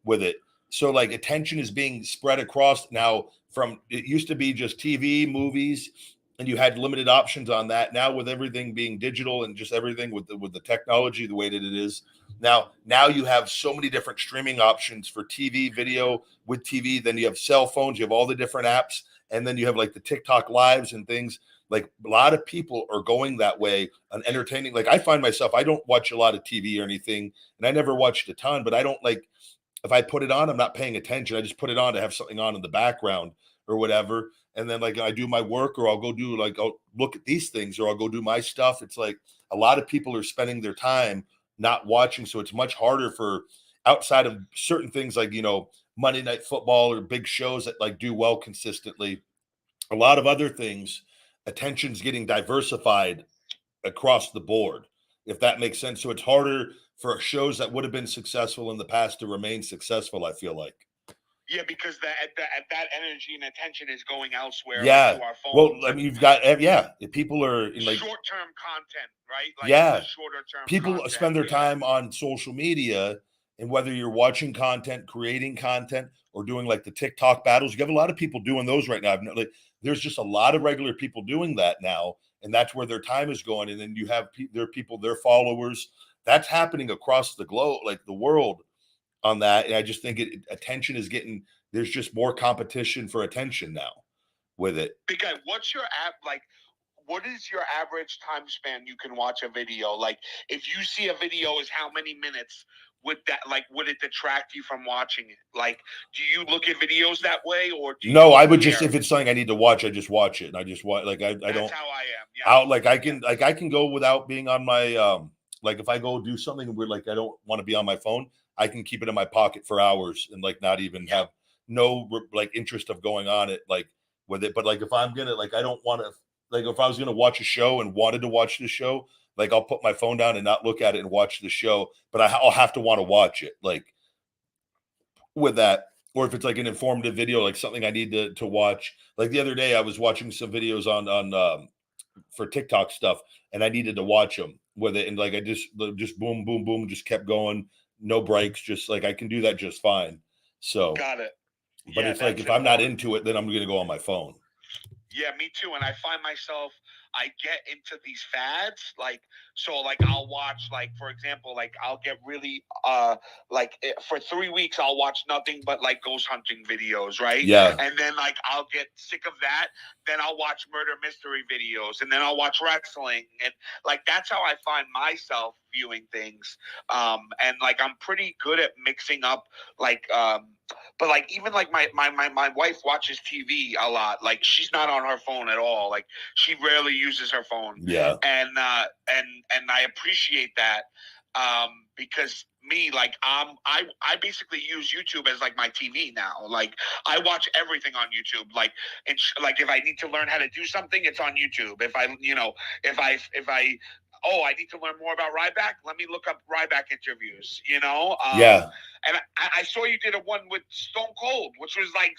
with it. So like attention is being spread across now. From it used to be just TV, movies, and you had limited options on that. Now with everything being digital and just everything with the technology the way that it is now you have so many different streaming options for TV, video with TV. Then you have cell phones. You have all the different apps. And then you have like the TikTok lives and things. Like a lot of people are going that way on entertaining. Like I find myself, I don't watch a lot of TV or anything, and I never watched a ton, but I don't like, if I put it on, I'm not paying attention. I just put it on to have something on in the background or whatever. And then like I do my work, or I'll go do I'll look at these things, or I'll go do my stuff. It's like a lot of people are spending their time not watching. So it's much harder for outside of certain things like, Monday Night Football or big shows that like do well consistently. A lot of other things, attention's getting diversified across the board, if that makes sense. So it's harder for shows that would have been successful in the past to remain successful, I feel like. Yeah, because that energy and attention is going elsewhere. Yeah. To our phones. Well, I mean, you've got, people are in like short-term content, right? Shorter term. People content. spend their time on social media, and whether you're watching content, creating content, or doing like the TikTok battles, you have a lot of people doing those right now. There's just a lot of regular people doing that now, and that's where their time is going. And then you have their followers. That's happening across the globe, like the world, on that. And I just think attention is getting. There's just more competition for attention now with it. Big guy, what's your app like? What is your average time span you can watch a video? Like, if you see a video is how many minutes, would it detract you from watching it? Like, do you look at videos that way, or no? I would just, if it's something I need to watch, I just watch it, and I just watch. Like I don't. That's how I am. Yeah. I can go without being on my like if I go do something where like I don't want to be on my phone, I can keep it in my pocket for hours and like not even have no like interest of going on it like with it. But like if I'm gonna I don't want to. Like if I was going to watch a show and wanted to watch the show, like I'll put my phone down and not look at it and watch the show, but I'll have to want to watch it like with that. Or if it's like an informative video, like something I need to watch. Like the other day I was watching some videos on for TikTok stuff, and I needed to watch them with it. And like, I just boom, boom, boom, just kept going. No breaks. Just like, I can do that just fine. So got it. But it's like, if I'm not into it, then I'm going to go on my phone. Yeah, me too. And I find myself, I get into these fads, I'll watch, for example, I'll get really, for 3 weeks, I'll watch nothing but ghost hunting videos, right? Yeah. And then I'll get sick of that. Then I'll watch murder mystery videos, and then I'll watch wrestling, and that's how I find myself viewing things. And I'm pretty good at mixing up, but even my wife watches TV a lot. She's not on her phone at all. She rarely uses her phone. Yeah. And I appreciate that. Because me, I basically use YouTube as my TV now. I watch everything on YouTube. If I need to learn how to do something, it's on YouTube. If I oh, I need to learn more about Ryback. Let me look up Ryback interviews, you know? Yeah. And I saw you did a one with Stone Cold, which was like,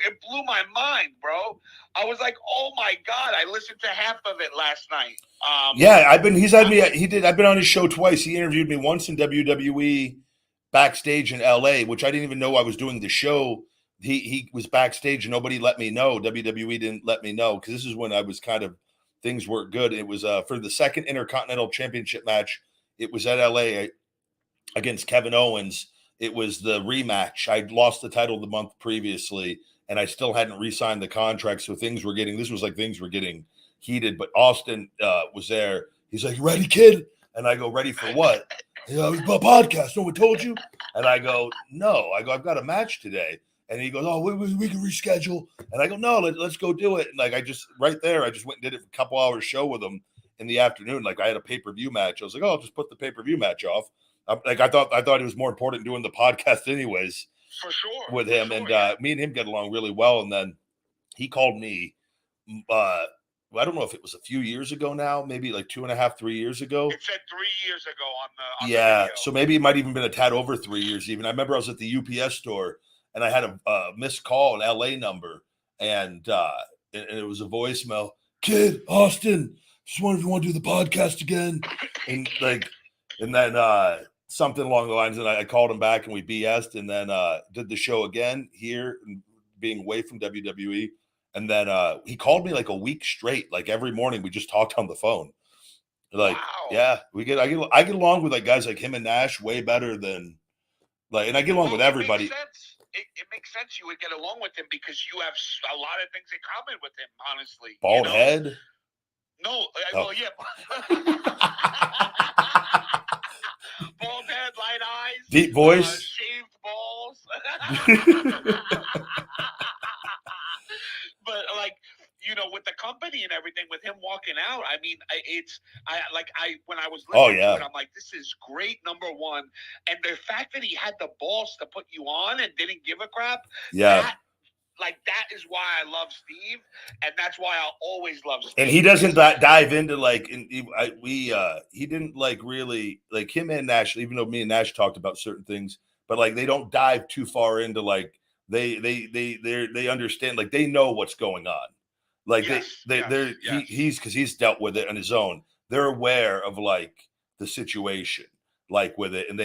it blew my mind, bro. I was like, oh my God, I listened to half of it last night. Yeah, I've been on his show twice. He interviewed me once in WWE backstage in LA, which I didn't even know I was doing the show. He was backstage and nobody let me know. WWE didn't let me know because this is when I was kind of, things weren't good. It was for the second Intercontinental Championship match. It was at LA against Kevin Owens. It was the rematch. I'd lost the title the month previously and I still hadn't re-signed the contract. So things were getting heated, but Austin was there. He's like, "You ready, kid?" And I go, "Ready for what?" He goes, "A podcast. No one told you?" And I go, "No." I go, "I've got a match today." And he goes, "Oh, we can reschedule." And I go, "No, let's go do it." And like, I just went and did it for a couple hours show with him in the afternoon. Like I had a pay-per-view match. I was like, "Oh, I'll just put the pay-per-view match off." I thought it was more important doing the podcast anyways. For sure. With him. Sure, and yeah. Me and him get along really well. And then he called me, I don't know if it was a few years ago now, maybe like 2.5, 3 years ago. It said 3 years ago on the yeah. video. So maybe it might even been a tad over 3 years even. I remember I was at the UPS store and I had a missed call, an LA number, and it was a voicemail. "Kid, Austin, just wondering if you want to do the podcast again." And then something along the lines, and I called him back and we BS'd and then did the show again here, being away from WWE. And then he called me like a week straight. Like every morning we just talked on the phone. Like, wow. Yeah, I get along with like guys like him and Nash way better than like, and I get along with everybody. It makes sense. It makes sense you would get along with him because you have a lot of things in common with him, honestly. Bald head? No, well, yeah. Bald head, light eyes, deep voice, shaved balls. But like, with the company and everything, with him walking out, I mean, when I was listening to it, I'm like, this is great, number one. And the fact that he had the balls to put you on and didn't give a crap, that is why I love Steve, and that's why I'll always love Steve. And he doesn't dive into like, he didn't like really like him and Nash, even though me and Nash talked about certain things, but like they don't dive too far into like they understand, like they know what's going on. Like he's dealt with it on his own. They're aware of like the situation, like with it, and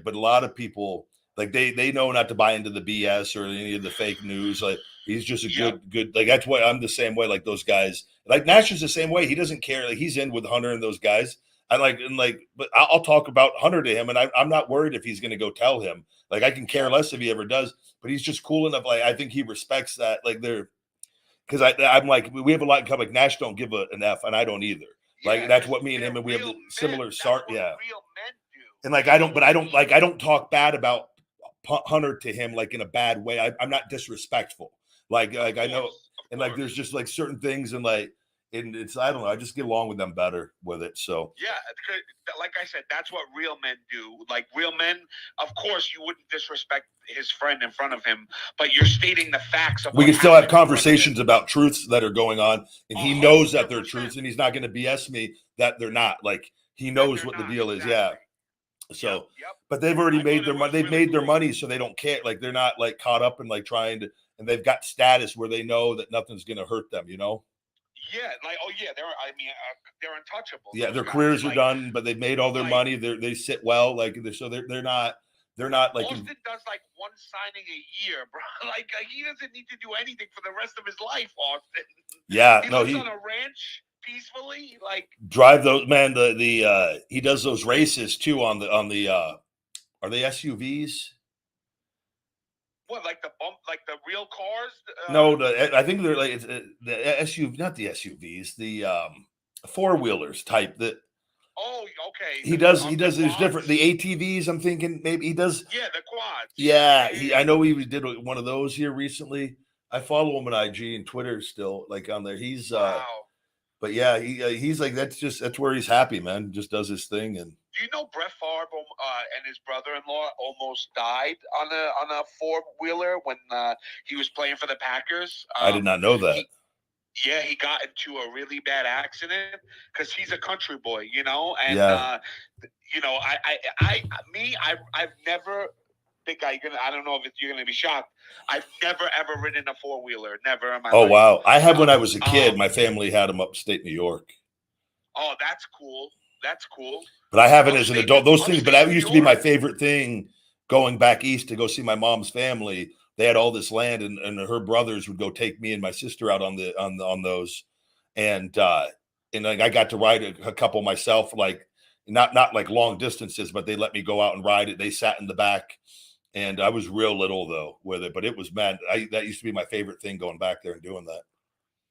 but a lot of people like they know not to buy into the BS or any of the fake news. Like he's just a good like that's why I'm the same way. Like those guys, like Nash is the same way. He doesn't care. Like he's in with Hunter and those guys. But I'll talk about Hunter to him, and I'm not worried if he's going to go tell him. Like I can care less if he ever does. But he's just cool enough. Like I think he respects that. Like because I'm like, we have a lot in common. Like Nash don't give an F, and I don't either. Like that's what me and him, and we have the similar start. Yeah. Real men do. And like I don't talk bad about Hunter to him like in a bad way. I'm not disrespectful. Like I know, and like there's just like certain things, and like and it's I don't know. I just get along with them better with it. So yeah, like I said, that's what real men do. Like real men, of course, you wouldn't disrespect his friend in front of him, but you're stating the facts. We can still have conversations about truths that are going on, and he knows that they're truths, and he's not going to BS me that they're not. Like he knows what the deal is. Yeah. So, but they've already made their money. They've made their money, so they don't care. Like they're not like caught up in like trying to, and they've got status where they know that nothing's going to hurt them. Yeah, like they're untouchable. Yeah, their careers are done, but they've made all their money. They sit well, like they're not like Austin does like one signing a year, bro. Like he doesn't need to do anything for the rest of his life, Austin. Yeah, he lives on a ranch peacefully, like drive those man. The he does those races too on the are they SUVs? What, like the real cars? No, I think they're like it's, the SUV, not the SUVs, the four wheelers type. That oh, okay. He does. There's different. The ATVs. I'm thinking maybe he does. Yeah, the quads. Yeah, I know he did one of those here recently. I follow him on IG and Twitter still, like on there. He's wow. But yeah, he's like that's where he's happy, man. Just does his thing. And do you know Brett Favre and his brother-in-law almost died on a four-wheeler when he was playing for the Packers? I did not know that. Yeah, he got into a really bad accident because he's a country boy, you know, and you know, I've never. Big guy, I don't know if you're gonna be shocked. I've never ever ridden a 4-wheeler, never in my life. Oh wow, I had when I was a kid. My family had them upstate New York. Oh, that's cool. That's cool. But I haven't as an adult. Those things, but that used to be my favorite thing. Going back east to go see my mom's family, they had all this land, and her brothers would go take me and my sister out on those, and like I got to ride a couple myself, like not like long distances, but they let me go out and ride it. They sat in the back, and I was real little though with it, but it was that used to be my favorite thing, going back there and doing that.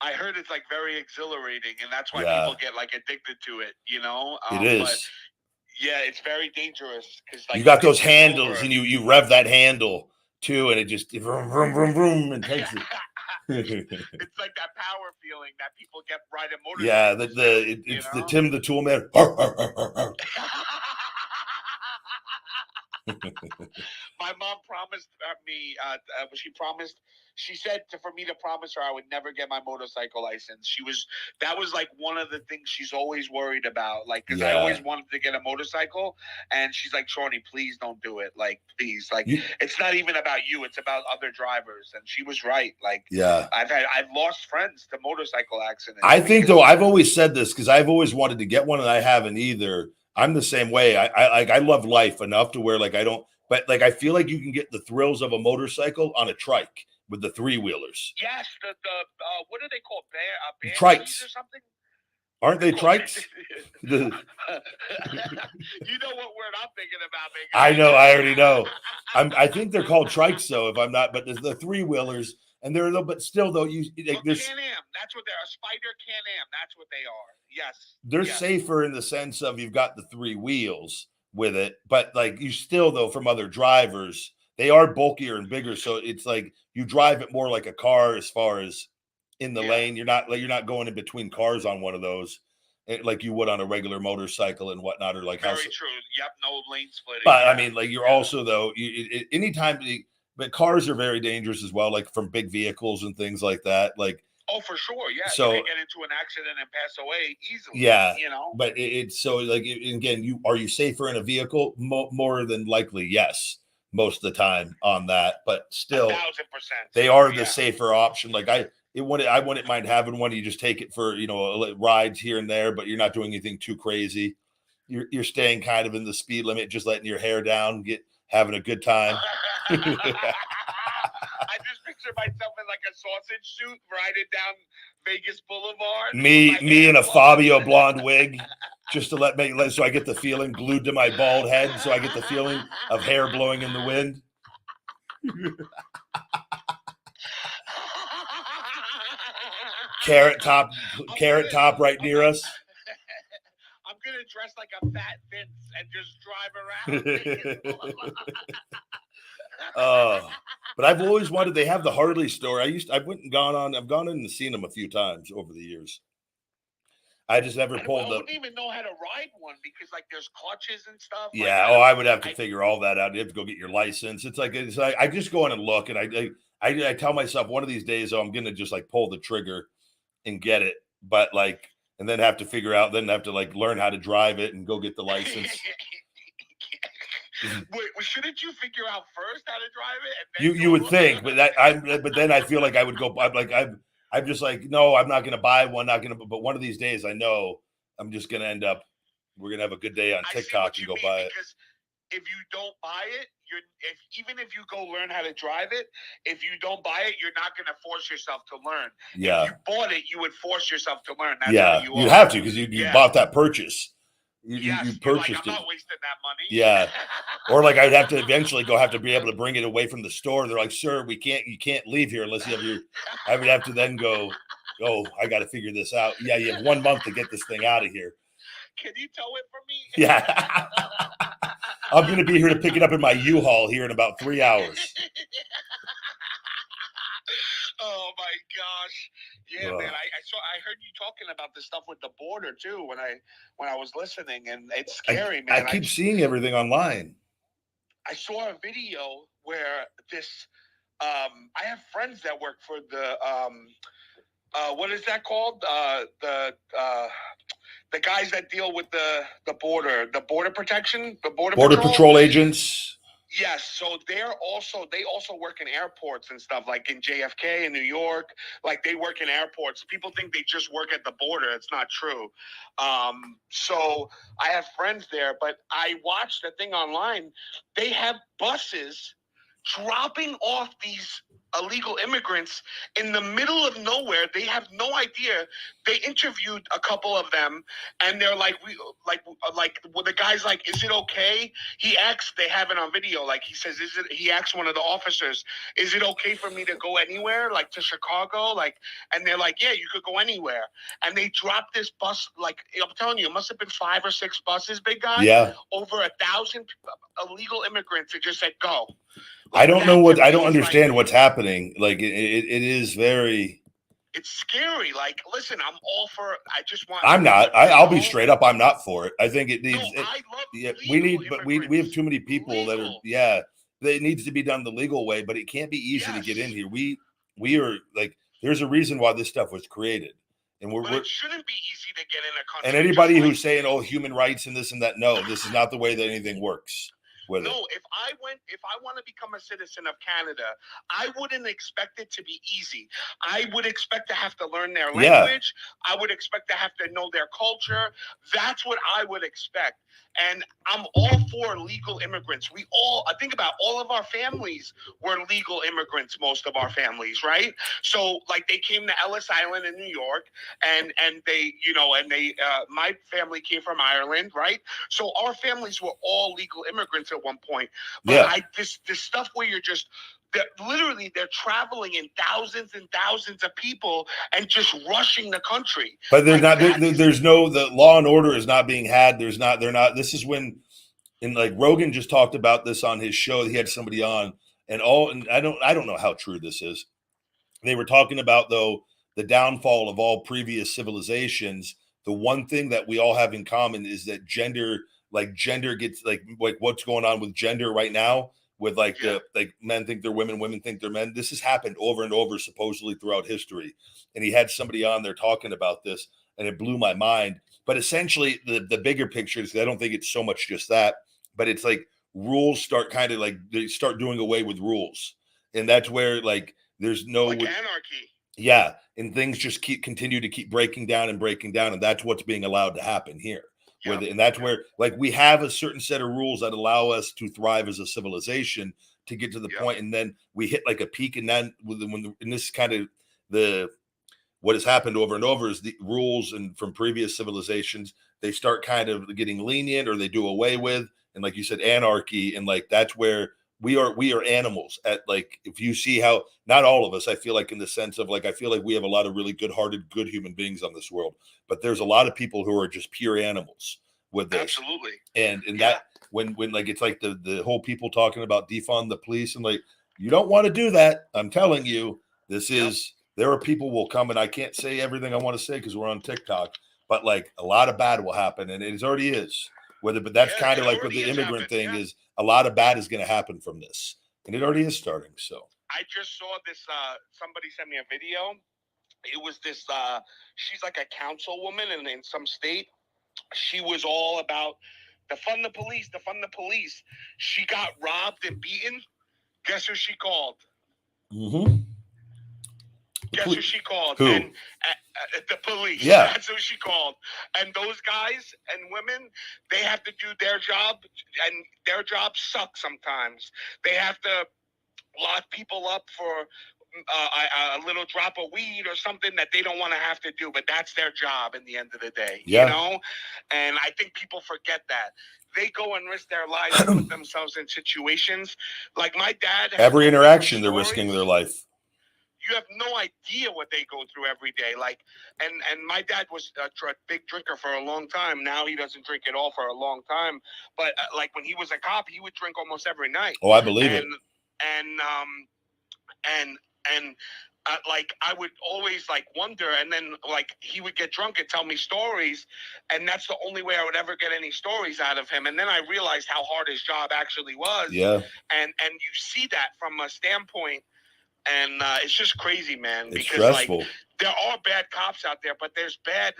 I heard it's like very exhilarating, and that's why people get like addicted to it. You know, it is. But yeah, it's very dangerous because like you got those handles, and you rev that handle too, and it just vroom vroom vroom vroom and takes it. It's like that power feeling that people get riding motorcycles. Yeah, it's the Tim the Tool Man. My mom promised me. She said for me to promise her I would never get my motorcycle license. That was like one of the things she's always worried about. Like, because I always wanted to get a motorcycle, and she's like, Shawnee, please don't do it. Like, please, like, it's not even about you. It's about other drivers. And she was right. Like, I've lost friends to motorcycle accidents. I think though, I've always said this because I've always wanted to get one, and I haven't either. I'm the same way. I love life enough to where like I don't, but like I feel like you can get the thrills of a motorcycle on a trike with the 3-wheelers. Yes, the what are they called? Trikes or something? Aren't they trikes? You know what word I'm thinking about, big guy. I know. I already know. I think they're called trikes, though, if I'm not. But there's the 3-wheelers, and they're but still though there's Can-Am. That's what they're. A Spider Can-Am. That's what they are. Yes. They're safer in the sense of you've got the 3 wheels with it, but like you still though from other drivers, they are bulkier and bigger, so it's like you drive it more like a car as far as in the lane. You're not going in between cars on one of those like you would on a regular motorcycle and whatnot, or like very true. Yep, no lane splitting. But I mean, like you're also though anytime, but cars are very dangerous as well, like from big vehicles and things like that. Like oh, for sure, yeah. So you can get into an accident and pass away easily. Yeah, you know. But it's so like again, are you safer in a vehicle? More than likely, yes. Most of the time on that, but still, 1,000%. They are the safer option. Like I wouldn't mind having one. You just take it for rides here and there, but you're not doing anything too crazy. You're staying kind of in the speed limit, just letting your hair down, having a good time. I just picture myself in like a sausage suit riding down Vegas Boulevard. Me in a Fabio blonde wig, just to so I get the feeling glued to my bald head, so I get the feeling of hair blowing in the wind. Carrot top right near us. I'm gonna dress like a fat Vince and just drive around. But I've always wanted. They have the Harley store. I've gone in and seen them a few times over the years. I just never pulled up. I wouldn't even know how to ride one because like there's clutches and stuff. Yeah. I would have to figure all that out. You have to go get your license. It's like I just go in and look, and I tell myself one of these days, I'm gonna just like pull the trigger and get it, but like, and then have to figure out, then have to like learn how to drive it and go get the license. Wait, shouldn't you figure out first how to drive it? And then you would think, but but then I feel like I would go. I'm just like, no, I'm not going to buy one. But one of these days, I know I'm just going to end up. We're going to have a good day on TikTok and go buy it. Because if you don't buy it, even if you go learn how to drive it, if you don't buy it, you're not going to force yourself to learn. Yeah. If you bought it, you would force yourself to learn. That's you have to because you bought that purchase. You purchased I'm not wasting that money. Yeah. Or like I'd have to eventually have to be able to bring it away from the store. They're like, sir, you can't leave here unless you have I would have to then go, oh, I got to figure this out. Yeah, you have 1 month to get this thing out of here. Can you tow it for me? Yeah. I'm going to be here to pick it up in my U-Haul here in about 3 hours. Oh my gosh. Yeah, man. I heard you talking about this stuff with the border too when I was listening, and it's scary, man. I keep seeing everything online. I saw a video where this I have friends that work for the what is that called? The guys that deal with the border protection, the border patrol agents. Yes, so they also work in airports and stuff, like in JFK in New York. Like they work in airports. People think they just work at the border. It's not true. So I have friends there, but I watched the thing online. They have buses dropping off these illegal immigrants in the middle of nowhere. They have no idea. They interviewed a couple of them, and they're like, well, the guy's like, is it okay? He asks, they have it on video. Like he says, he asks one of the officers, is it okay for me to go anywhere? Like to Chicago? Like, and they're like, yeah, you could go anywhere. And they dropped this bus. Like, I'm telling you, it must've been 5 or 6 buses, big guy. Yeah. Over 1,000 illegal immigrants that just said, go. Like, I don't understand what's happening. Like it is very. It's scary. Like, listen, I'm all for. I'll be straight up. I'm not for it. I think it needs. We have too many people that are. Yeah, it needs to be done the legal way, but it can't be easy to get in here. We are like. There's a reason why this stuff was created, and it shouldn't be easy to get in a country. And anybody who's saying, "Oh, human rights and this and that," no, this is not the way that anything works. If I want to become a citizen of Canada, I wouldn't expect it to be easy. I would expect to have to learn their language. I would expect to have to know their culture. That's what I would expect. And I'm all for legal immigrants. I think about all of our families were legal immigrants, most of our families, right? So like they came to Ellis Island in New York and my family came from Ireland, right? So our families were all legal immigrants at one point. But this stuff where they're traveling in thousands and thousands of people and just rushing the country. But the law and order is not being had. They're not. This is when, and like Rogan just talked about this on his show. He had somebody on and I don't know how true this is. They were talking about though, the downfall of all previous civilizations. The one thing that we all have in common is that gender gets like what's going on with gender right now. With men think they're women, women think they're men. This has happened over and over, supposedly throughout history. And he had somebody on there talking about this, and it blew my mind. But essentially, the bigger picture is I don't think it's so much just that, but it's like rules start kind of like they start doing away with rules, and that's where like there's no anarchy. Yeah, and things just continue to keep breaking down, and that's what's being allowed to happen here. And that's where like we have a certain set of rules that allow us to thrive as a civilization to get to the point, and then we hit like a peak, and then and this is kind of what has happened over and over is the rules and from previous civilizations, they start kind of getting lenient or they do away with, and like you said, anarchy, and like that's where we are animals. At like if you see how not all of us, I feel like in the sense of like I feel like we have a lot of really good-hearted, good human beings on this world, but there's a lot of people who are just pure animals with this. Absolutely. And that when like it's like the whole people talking about defund the police and like you don't want to do that. I'm telling you, this is there are people will come, and I can't say everything I want to say because we're on TikTok, but like a lot of bad will happen, and it already is. But that's kind of like with the immigrant thing is a lot of bad is going to happen from this, and it already is starting. So I just saw this. Somebody sent me a video. It was this. She's like a councilwoman in some state. She was all about defund the police, defund the police. She got robbed and beaten. Guess who she called? Mm-hmm. Guess who she called? Who? And, the police. Yeah. That's who she called. And those guys and women, they have to do their job, and their job sucks sometimes. They have to lock people up for a little drop of weed or something that they don't want to have to do, but that's their job in the end of the day, you know? And I think people forget that. They go and risk their lives and put themselves in situations. Like my dad. Every interaction, they're risking their life. You have no idea what they go through every day. Like, and my dad was a big drinker for a long time. Now he doesn't drink at all for a long time. But like when he was a cop, he would drink almost every night. Oh, I believe it. And like I would always like wonder, and then like he would get drunk and tell me stories, and that's the only way I would ever get any stories out of him. And then I realized how hard his job actually was. Yeah. And you see that from a standpoint And it's just crazy, man. It's because stressful. like there are bad cops out there, but there's bad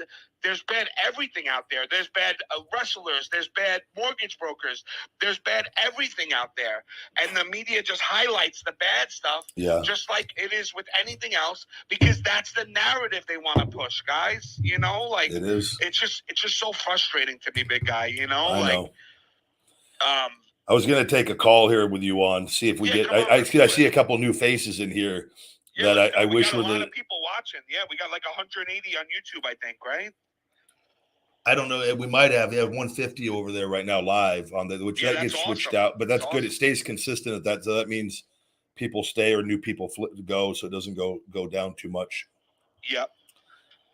everything out there. There's bad wrestlers. There's bad mortgage brokers. There's bad everything out there. And the media just highlights the bad stuff, just like it is with anything else, because that's the narrative they want to push, guys. You know, like it is. It's just so frustrating to me, big guy. You know, I like know. I was going to take a call here with you on, see if we get. I see a couple new faces in here that I wish were a lot of people watching. Yeah, we got like 180 on YouTube, I think, right? I don't know. We might have 150 over there right now live on which that gets switched out, but that's good. It stays consistent at that. So that means people stay or new people go, so it doesn't go down too much. Yep.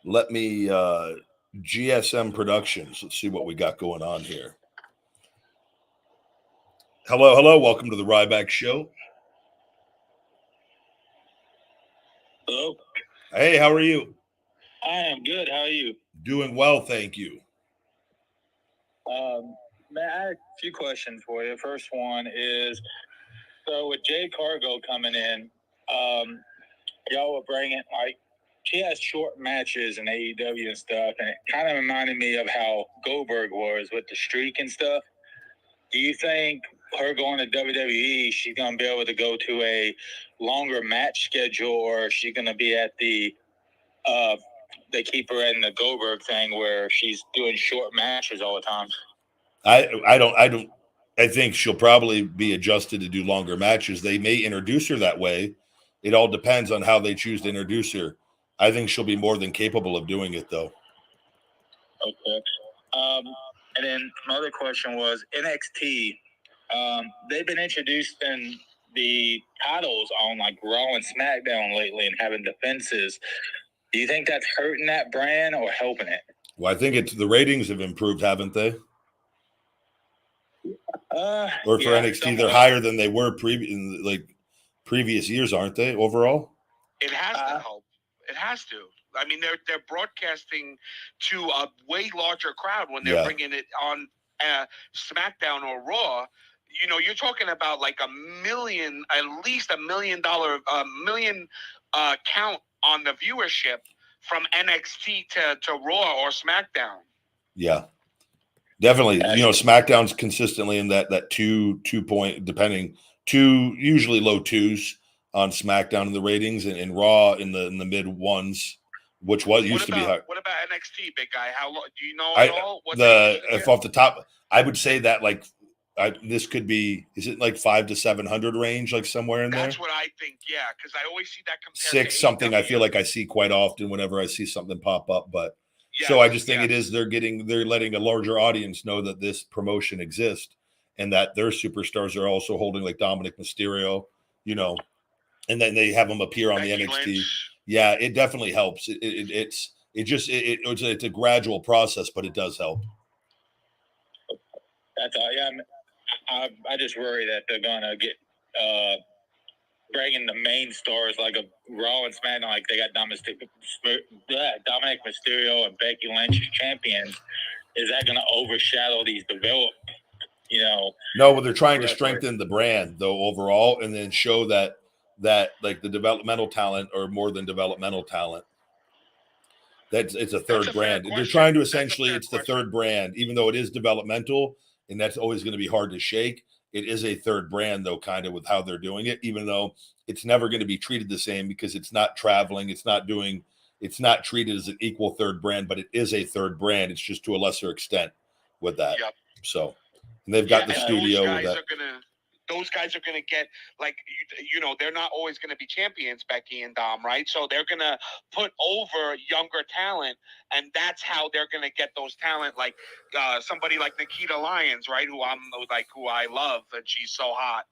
Let me GSM Productions. Let's see what we got going on here. Hello. Welcome to the Ryback Show. Hello. Hey, how are you? I am good. How are you? Doing well, thank you. Man, I have a few questions for you. First one is, so with Jade Cargill coming in, y'all were bringing, like, she has short matches in AEW and stuff, and it kind of reminded me of how Goldberg was with the streak and stuff. Do you think her going to WWE, she's going to be able to go to a longer match schedule, or is she going to be at the they keep her in the Goldberg thing where she's doing short matches all the time? I think she'll probably be adjusted to do longer matches. They may introduce her that way. It all depends on how they choose to introduce her. I think she'll be more than capable of doing it, though. Okay. And then my other question was NXT. They've been introducing the titles on like Raw and SmackDown lately and having defenses. Do you think that's hurting that brand or helping it? Well, I think the ratings have improved, haven't they? Or for NXT, they're higher than they were previous years, aren't they? Overall, it has to help. It has to. I mean, they're broadcasting to a way larger crowd when they're bringing it on SmackDown or Raw. You know, you're talking about like at least $1 million count on the viewership from NXT to Raw or SmackDown. Yeah, definitely. You know, SmackDown's consistently in that two point, depending, usually low twos on SmackDown in the ratings, and Raw in the mid ones, which used to be high. What about NXT, big guy? How do you know at all? If off the top, I would say that like this could be, is it like 500 to 700 range, like somewhere in there? That's what I think, yeah, because I always see that compared 6 to something. AEW. I feel like I see quite often whenever I see something pop up, but so I just think it is they're letting a larger audience know that this promotion exists and that their superstars are also holding, like Dominic Mysterio, you know, and then they have them appear on the NXT. Lynch. Yeah, it definitely helps. It's a gradual process, but it does help. That's all. Yeah, I just worry that they're gonna get bringing the main stars like a Raw and SmackDown, like they got Dominic Mysterio and Becky Lynch as champions. Is that gonna overshadow these developed? You know, no, but they're trying to strengthen the brand though overall, and then show that like the developmental talent or more than developmental talent. It's a third brand. They're trying to essentially, it's the third brand, even though it is developmental, and that's always going to be hard to shake. It is a third brand, though, kind of with how they're doing it, even though it's never going to be treated the same because it's not traveling. It's not treated as an equal third brand, but it is a third brand. It's just to a lesser extent with that. Yep. So, and they've got the studio with that. Those guys are going to get, like, you know, they're not always going to be champions, Becky and Dom, right? So they're going to put over younger talent, and that's how they're going to get those talent, like somebody like Nikita Lyons, right? Who I love, and she's so hot.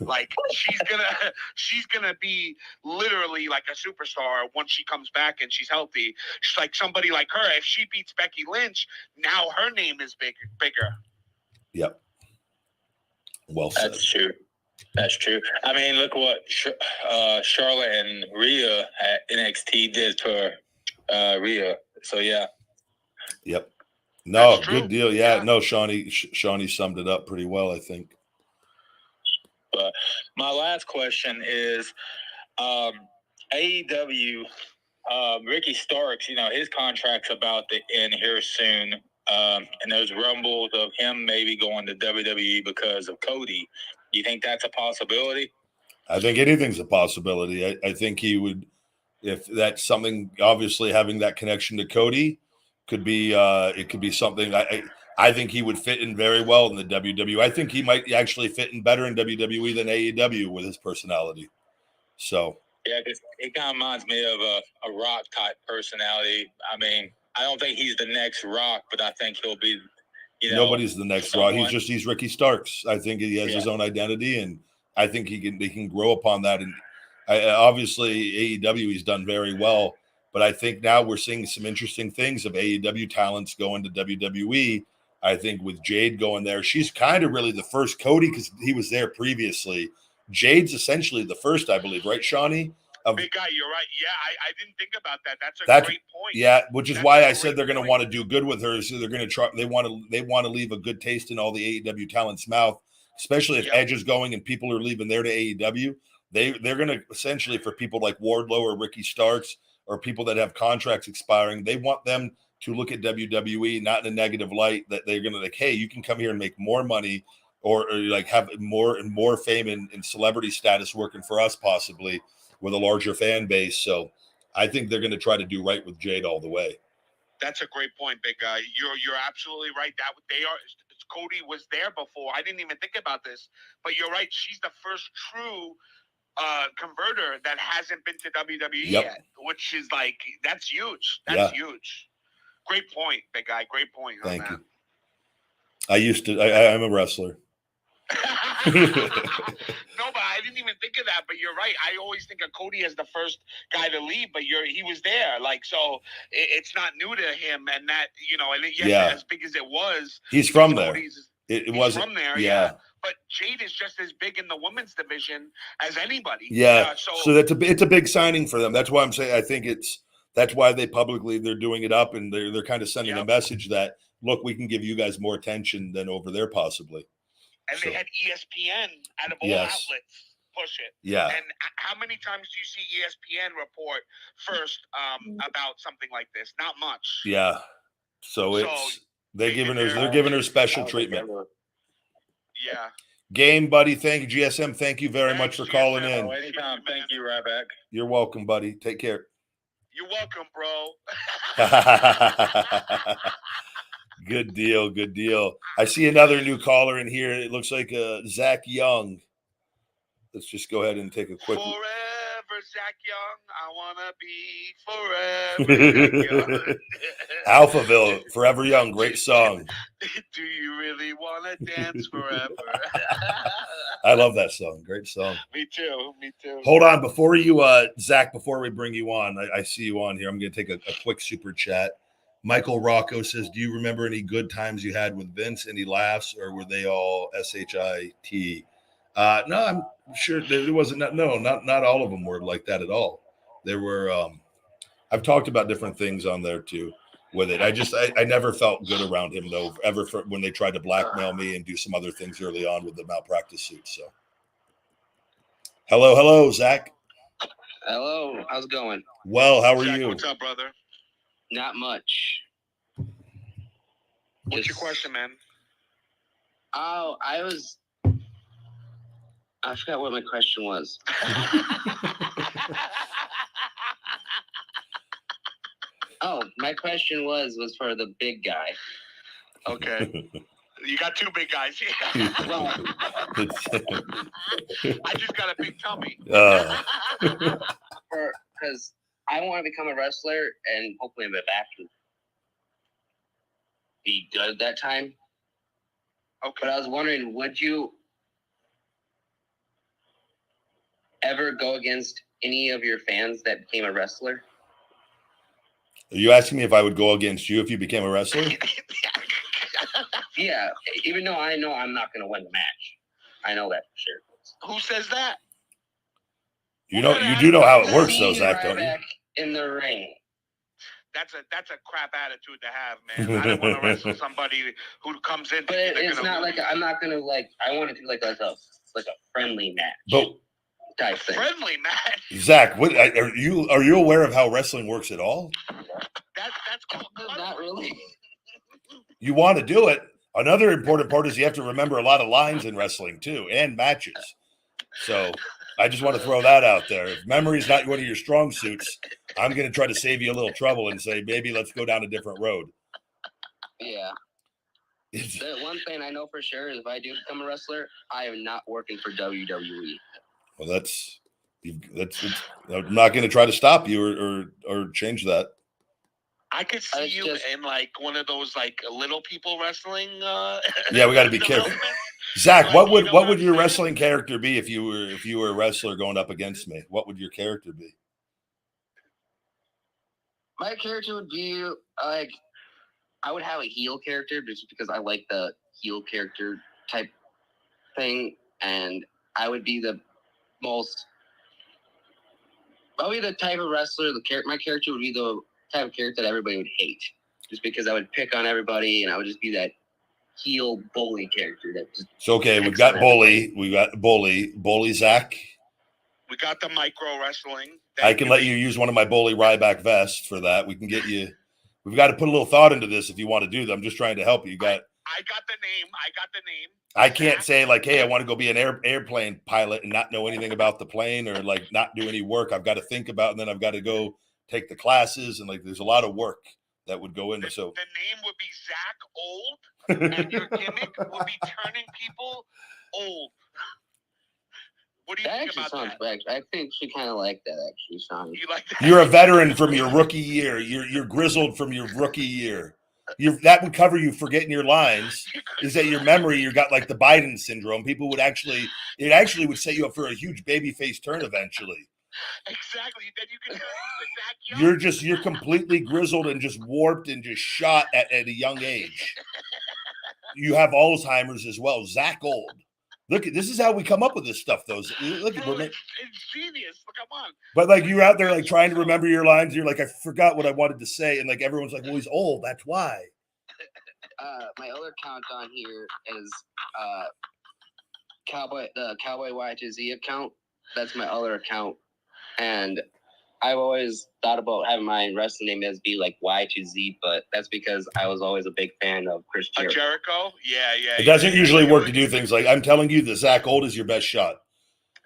Like she's gonna be literally like a superstar once she comes back and she's healthy. She's like somebody like her. If she beats Becky Lynch, now her name is bigger. Yep. Well said. That's true. I mean, look what Charlotte and Rhea at NXT did for Rhea. So, yeah. Yep. No, good deal. Yeah. No, Shawnee summed it up pretty well, I think. But my last question is, AEW, Ricky Starks, his contract's about to end here soon. And there's rumbles of him maybe going to WWE because of Cody. Do you think that's a possibility? I think anything's a possibility. I think he would, if that's something, obviously having that connection to Cody could be, it could be something. I think he would fit in very well in the WWE. I think he might actually fit in better in WWE than AEW with his personality. So. Yeah, it kind of reminds me of a Rock type personality. I mean, I don't think he's the next Rock, but I think he'll be, nobody's the next Rock. He's Ricky Starks. I think he has his own identity, and I think they can grow upon that. And obviously AEW he's done very well, but I think now we're seeing some interesting things of AEW talents going to WWE. I think with Jade going there, she's kind of really the first Cody because he was there previously. Jade's essentially the first, I believe, right, Shawnee? Big guy, you're right. Yeah, I didn't think about that. That's a great point. Yeah, which is why I said they're going to want to do good with her. So they're going to try. They want to leave a good taste in all the AEW talent's mouth, especially if Edge is going and people are leaving there to AEW. They're going to essentially, for people like Wardlow or Ricky Starks or people that have contracts expiring, they want them to look at WWE not in a negative light. That they're going to like, hey, you can come here and make more money. Or like have more and more fame and celebrity status working for us, possibly with a larger fan base. So I think they're going to try to do right with Jade all the way. That's a great point, big guy. You're absolutely right. That Cody was there before. I didn't even think about this, but you're right. She's the first true converter that hasn't been to WWE yet, which is like that's huge. That's huge. Great point, big guy. Great point. Thank you. I'm a wrestler. No, but I didn't even think of that. But you're right. I always think of Cody as the first guy to leave, but he was there. Like, so it's not new to him, and that and as big as it was, he's from there. It wasn't from there. Yeah. But Jade is just as big in the women's division as anybody. Yeah. So it's a big signing for them. That's why I'm saying I think that's why they're doing it up, and they're kind of sending a message that look, we can give you guys more attention than over there possibly. And they had ESPN out of all outlets push it. Yeah. And how many times do you see ESPN report first about something like this? Not much. Yeah. So they're giving her special treatment. Yeah. Game, buddy. Thank you, GSM. Thank you very much for calling in. Anytime. Thank you, Ryback. You're welcome, buddy. Take care. You're welcome, bro. Good deal. Good deal. I see another new caller in here. It looks like Zach Young. Let's just go ahead and take a quick. Forever, Zach Young. I want to be forever Zach Young. Alphaville, Forever Young. Great song. Do you really want to dance forever? I love that song. Great song. Me too. Hold on. Before you, Zach, before we bring you on, I see you on here. I'm going to take a quick super chat. Michael Rocco says, do you remember any good times you had with Vince? Any laughs, or were they all SHIT? No, I'm sure there wasn't. No, not all of them were like that at all. There were. I've talked about different things on there too with it. I never felt good around him though, ever when they tried to blackmail me and do some other things early on with the malpractice suit. So, hello, Zach. Hello, how's it going? Well, how are Zach, you? what's up, brother? Not much. What's your question, man? Oh, I forgot what my question was. Oh, my question was for the big guy. Okay. You got two big guys. Well, I just got a big tummy. Because I want to become a wrestler, and hopefully I'm back to be good at that time. Okay. But I was wondering, would you ever go against any of your fans that became a wrestler? Are you asking me if I would go against you if you became a wrestler? Yeah, even though I know I'm not going to win the match. I know that for sure. Who says that? You do know how it works, though, Zach, don't you? In the ring. That's a crap attitude to have, man. I don't want to wrestle somebody who comes in. But it's not like I'm not going to I want to do like a friendly match. But type thing. Friendly match. Zach, what are you aware of how wrestling works at all? That's called Not really. You want to do it. Another important part is you have to remember a lot of lines in wrestling too, and matches. So I just want to throw that out there. If memory is not one of your strong suits, I'm going to try to save you a little trouble and say, maybe let's go down a different road. Yeah. The one thing I know for sure is if I do become a wrestler, I am not working for WWE. Well, that's I'm not going to try to stop you or change that. I could see you in like one of those like little people wrestling. Yeah, we got to be careful. Zach, like, what would your wrestling character be if you were a wrestler going up against me? What would your character be? My character would be like I would have a heel character just because I like the heel character type thing, and I would be the type of wrestler. My character would be the type of character that everybody would hate, just because I would pick on everybody, and I would just be that heel bully character. So okay, we've got bully, bully Zach. We got the micro wrestling. I can let you use one of my bully Ryback vests for that. We can get you. We've got to put a little thought into this if you want to do that. I'm just trying to help you. I got the name. I can't say like, hey, I want to go be an airplane pilot and not know anything about the plane or like not do any work. I've got to think about, and then I've got to go take the classes, and like there's a lot of work that would go into. So the name would be Zach Old, and your gimmick would be turning people old. What do you think about that? I think she kind of like that, actually, Sean. You like that? You're a veteran from your rookie year. You're grizzled from your rookie year. That would cover you forgetting your lines. Is that your memory? You got like the Biden syndrome. People would it actually would set you up for a huge babyface turn eventually. Exactly. Then you can use the Zach Young. You're completely grizzled and just warped and just shot at a young age. You have Alzheimer's as well. Zach Old. Look at this is how we come up with this stuff. Look at it's genius. Come on. But like you're out there like trying to remember your lines. You're like, I forgot what I wanted to say, and like everyone's like, well, he's old. That's why. My other account on here is the Cowboy Y2Z account. That's my other account, and I've always thought about having my wrestling name as be like Y2Z, but that's because I was always a big fan of Chris Jericho. Jericho? Yeah. It doesn't usually work to do things like I'm telling you the Zach Old is your best shot.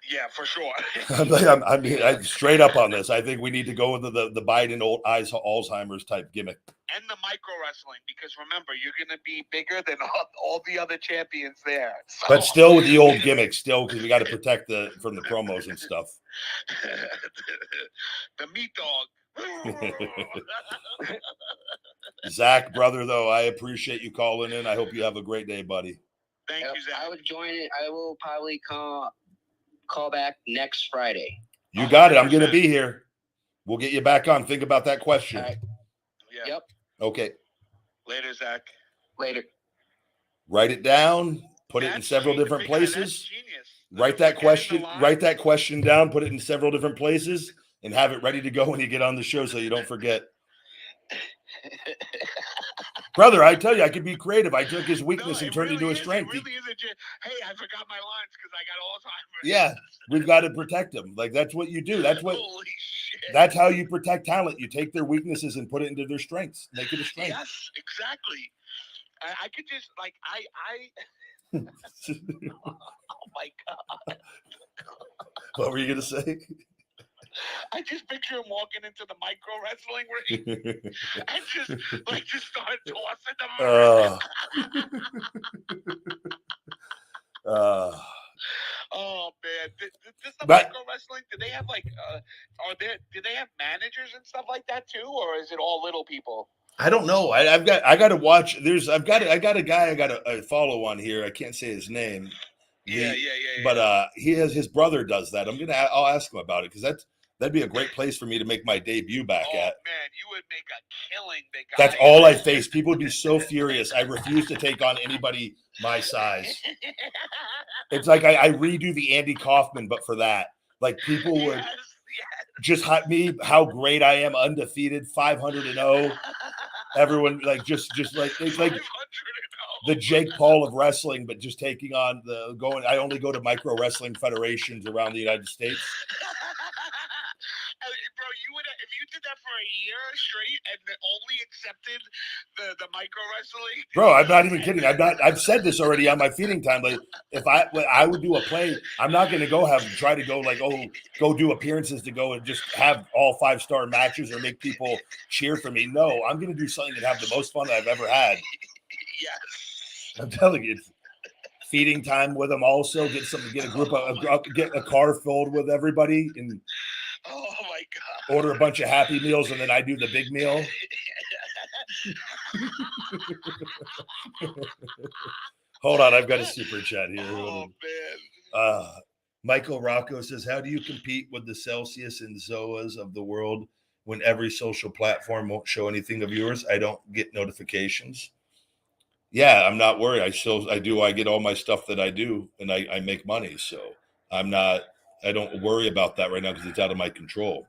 Yeah, for sure. I'm straight up on this. I think we need to go with the Biden old Alzheimer's type gimmick. And the micro wrestling, because remember, you're going to be bigger than all the other champions there. So. But still with the old gimmick, because we got to protect from the promos and stuff. The meat dog. Zach, brother, though, I appreciate you calling in. I hope you have a great day, buddy. Thank you, Zach. I would join it. I will probably call back next Friday. You got it. I'm going to be here. We'll get you back on. Think about that question. Right. Yeah. Yep. Okay. Later, Zach. Later. Write it down. Put it in several different places. Write that question down. Put it in several different places, and have it ready to go when you get on the show, so you don't forget. Brother, I tell you, I could be creative. I took his weakness and turned it into a strength. It really isn't just, hey, I forgot my lines because I got Alzheimer's. Yeah, we've got to protect them. Like that's what you do. That's what. Holy shit. That's how you protect talent. You take their weaknesses and put it into their strengths. Make it a strength. Yes, exactly. I could just like oh my god. What were you gonna say? I just picture him walking into the micro wrestling ring and just start tossing them. Oh man, this the micro wrestling. Do they have like do they have managers and stuff like that too, or is it all little people? I don't know. I got to watch. I got a guy I got to follow on here. I can't say his name. Yeah. But his brother does that. I'll ask him about it because that'd be a great place for me to make my debut back at. Man, you would make a killing, big guy. That's all I face. People would be so furious. I refuse to take on anybody my size. It's like I redo the Andy Kaufman, but for that, like people would just hype me how great I am, undefeated, 500-0. Everyone like just like it's like the Jake Paul of wrestling, but just taking on I only go to micro wrestling federations around the United States. Bro, if you did that for a year straight and only accepted the micro wrestling. Bro, I'm not even kidding. I've said this already on my feeding time. Like, if I would do a play, I'm not going to try to go go do appearances to go and just have all 5-star matches or make people cheer for me. No, I'm going to do something and have the most fun I've ever had. Yes. I'm telling you, it's feeding time with them. Also, get a group get a car filled with everybody and. Oh my God. Order a bunch of Happy Meals and then I do the big meal. Hold on, I've got a super chat here. Oh man. Michael Rocco says, how do you compete with the Celsius and Zoas of the world when every social platform won't show anything of yours? I don't get notifications. Yeah, I'm not worried. I get all my stuff that I do and I make money. So I don't worry about that right now because it's out of my control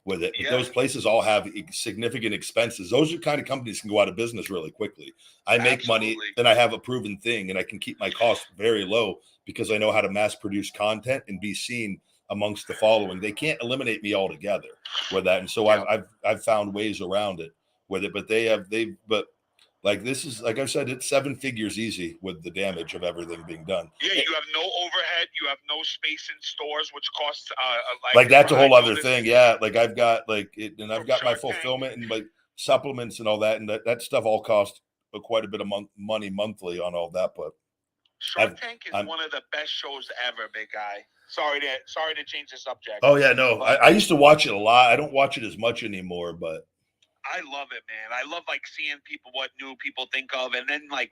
with it. But those places all have significant expenses. Those are the kind of companies can go out of business really quickly. I make money and I have a proven thing and I can keep my costs very low because I know how to mass produce content and be seen amongst the following. They can't eliminate me altogether with that. And so I've found ways around it with it, but like this is, like I said, it's 7 figures easy with the damage of everything being done. Yeah, you have no overhead, you have no space in stores, which costs like that's a whole other thing. Yeah, like I've got I've got my fulfillment and like supplements and all that, and that stuff all costs quite a bit of money monthly on all that. But Shark Tank is one of the best shows ever, big guy. Sorry to change the subject. Oh yeah, no, I used to watch it a lot. I don't watch it as much anymore, but. I love it, man. I love seeing what new people think of, and then I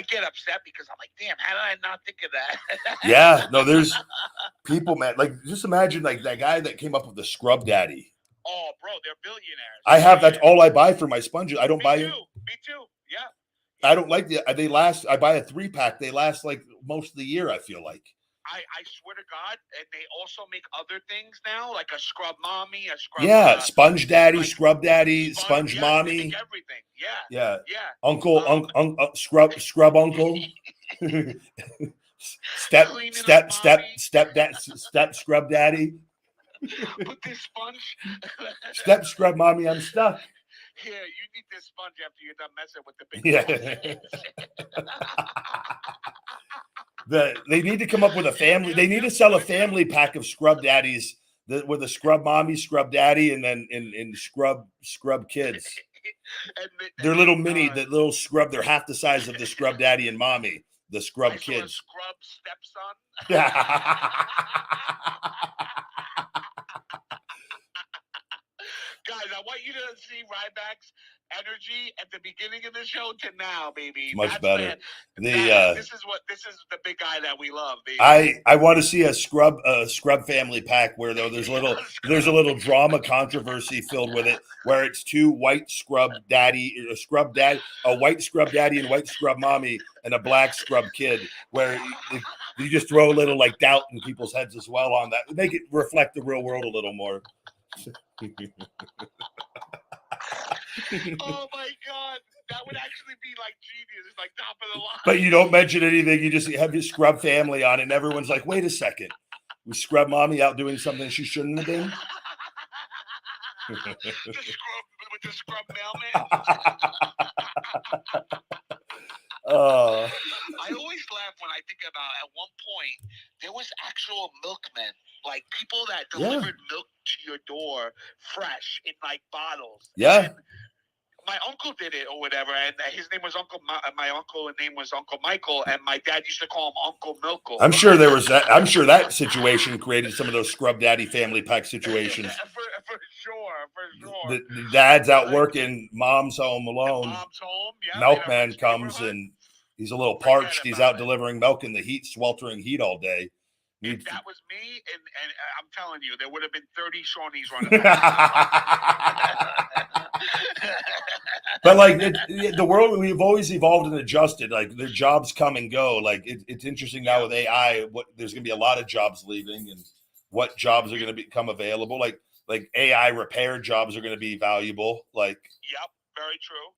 get upset because I'm like, damn, how did I not think of that? Yeah, no, there's people, man. Like, just imagine that guy that came up with the Scrub Daddy. Oh, bro, they're billionaires. That's all I buy for my sponges. I don't buy it. Me too. Yeah. I don't like they last. I buy a 3-pack. They last like most of the year. I feel like. I swear to God, and they also make other things now, like a Scrub Mommy, a Scrub. Yeah, Sponge Daddy, Scrub Daddy, Sponge Mommy. They make everything. Yeah. Uncle, Scrub Uncle. step Scrub Daddy. Put this sponge. Step Scrub Mommy, I'm stuck. Here, you need this sponge after you're done messing with the big. They need to come up with a family. They need to sell a family pack of Scrub Daddies with a Scrub Mommy, Scrub Daddy, and then in Scrub Kids. They're little mini, the little Scrub. They're half the size of the Scrub Daddy and Mommy. The Scrub Kids. Scrub stepson. Guys, I want you to see Ryback's energy at the beginning of the show to now, baby. Much better. This is the big guy that we love, baby. I want to see a scrub family pack where there's a little drama controversy filled with it, where it's 2 white Scrub Daddy, a white Scrub Daddy and white Scrub Mommy, and a black Scrub Kid, where you just throw a little doubt in people's heads as well on that, make it reflect the real world a little more. Oh my God, that would actually be genius. It's top of the line. But you don't mention anything. You just have your Scrub family on it, and everyone's like, "Wait a second, was Scrub Mommy out doing something she shouldn't have been?" With the Scrub mailman. I always laugh when I think about at one point there was actual milkmen, people that delivered milk to your door fresh in bottles. Yeah. And my uncle did it or whatever, and his name was my uncle name was Uncle Michael, and my dad used to call him Uncle Milkle. I'm sure that situation created some of those Scrub Daddy family pack situations. For sure. The dad's out working, mom's home alone. Mom's home, yeah. Milkman comes and he's a little parched. He's out delivering milk in the sweltering heat all day. If that was me, and I'm telling you, there would have been 30 Shawnees running around. But the world, we've always evolved and adjusted. The jobs come and go. It's interesting now with AI. There's going to be a lot of jobs leaving, and what jobs are going to become available. Like AI repair jobs are going to be valuable. Yep. Very true.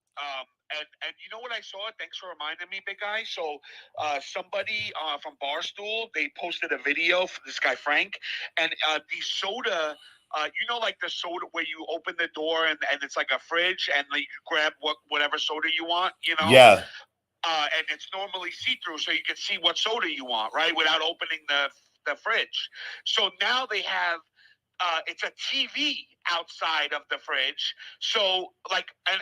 And you know what I saw? Thanks for reminding me, big guy. So somebody from Barstool, they posted a video for this guy Frank, and the soda. You know, like the soda where you open the door and it's like a fridge, and like, you grab whatever soda you want. You know. Yeah. And it's normally see-through, so you can see what soda you want, right, without opening the fridge. So now they have it's a TV outside of the fridge. So like, and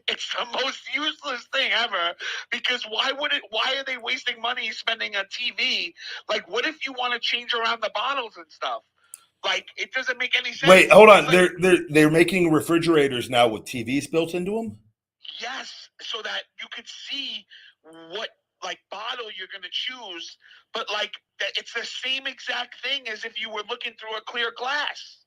it's the most useless thing ever, because why are they wasting money spending a TV? Like, what if you want to change around the bottles and stuff? Like, it doesn't make any sense. Wait, hold on. Like, They're making refrigerators now with TVs built into them? yes, so that you could see what like bottle you're going to choose, but like it's the same exact thing as if you were looking through a clear glass.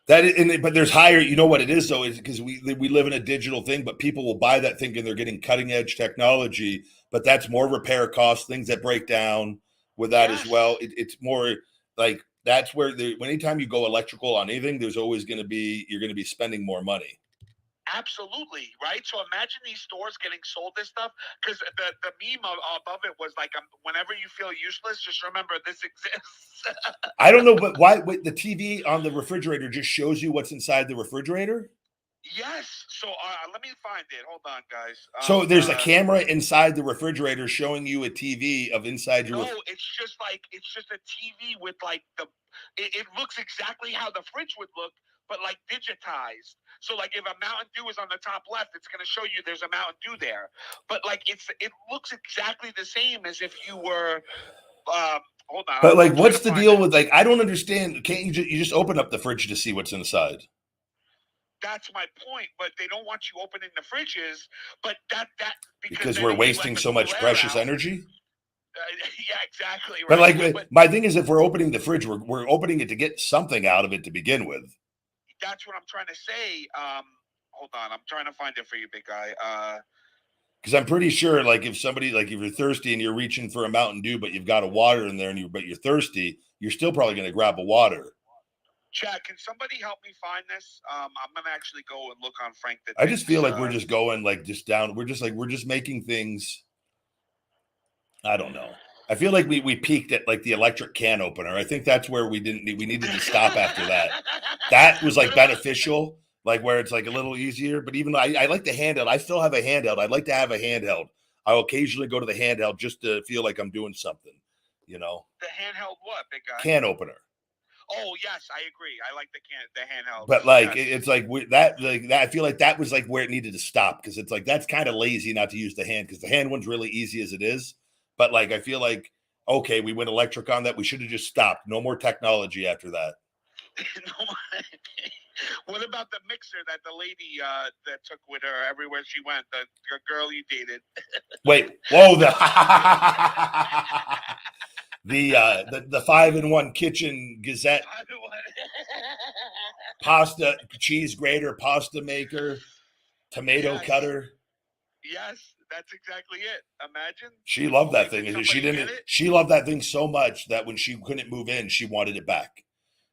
But there's higher. You know what it is though, is because we live in a digital thing, but people will buy that thinking they're getting cutting edge technology, but that's more repair costs, things that break down with that as well. It's more like that's where anytime you go electrical on anything, there's always you're going to be spending more money. Absolutely, right? So imagine these stores getting sold this stuff, because the meme above it was like, whenever you feel useless, just remember this exists. I don't know, but why the TV on the refrigerator just shows you what's inside the refrigerator? Yes. So let me find it. Hold on, guys. So there's a camera inside the refrigerator showing you a TV of inside your. No, it's just a TV with like it looks exactly how the fridge would look, but like digitized. So like if a Mountain Dew is on the top left, it's going to show you there's a Mountain Dew there. But like it looks exactly the same as if you were. Hold on. But like, what's the deal with like? I don't understand. Can't you just open up the fridge to see what's inside? That's my point. But they don't want you opening the fridges. But because we're wasting so much precious energy. Yeah, exactly. Right. But like, my thing is, if we're opening the fridge, we're opening it to get something out of it to begin with. That's what I'm trying to say. Hold on, I'm trying to find it for you, big guy. Because I'm pretty sure, like, if you're thirsty and you're reaching for a Mountain Dew, but you've got a water in there, but you're thirsty, you're still probably going to grab a water. Chad, can somebody help me find this? I'm going to actually go and look on Frank. I just feel like we're just going like just down. We're just making things. I don't know. I feel like we peaked at like the electric can opener. I think that's where we needed to stop after that. That was like beneficial, like where it's like a little easier. But even I like the handheld. I still have a handheld. I'd like to have a handheld. I'll occasionally go to the handheld just to feel like I'm doing something, you know. The handheld what, big guy? Can opener. Oh yes, I agree. I like the handheld. But like it's like that I feel like that was like where it needed to stop, because it's like that's kind of lazy not to use the hand, because the hand one's really easy as it is. But like I feel like, okay, we went electric on that. We should have just stopped. No more technology after that. What about the mixer that the lady that took with her everywhere she went? The girl you dated. Wait, whoa! The 5-in-1 kitchen Gazette pasta cheese grater, pasta maker, tomato cutter. Yes, that's exactly it. Imagine. She loved that thing. She loved that thing so much that when she couldn't move in, she wanted it back.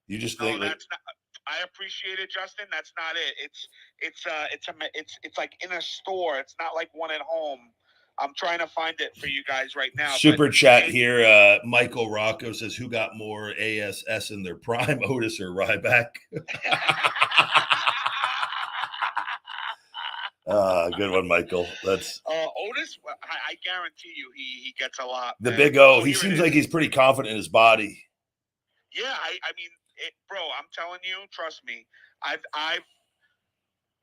You just think that's not. I appreciate it, Justin. That's not it. It's like in a store. It's not like one at home. I'm trying to find it for you guys right now. Super chat here. Michael Rocco says, "Who got more ASS in their prime, Otis or Ryback?" Good one, Michael. That's Otis. I guarantee you, he gets a lot. The Big O. He seems like he's pretty confident in his body. Yeah, I mean, bro. I'm telling you, trust me. I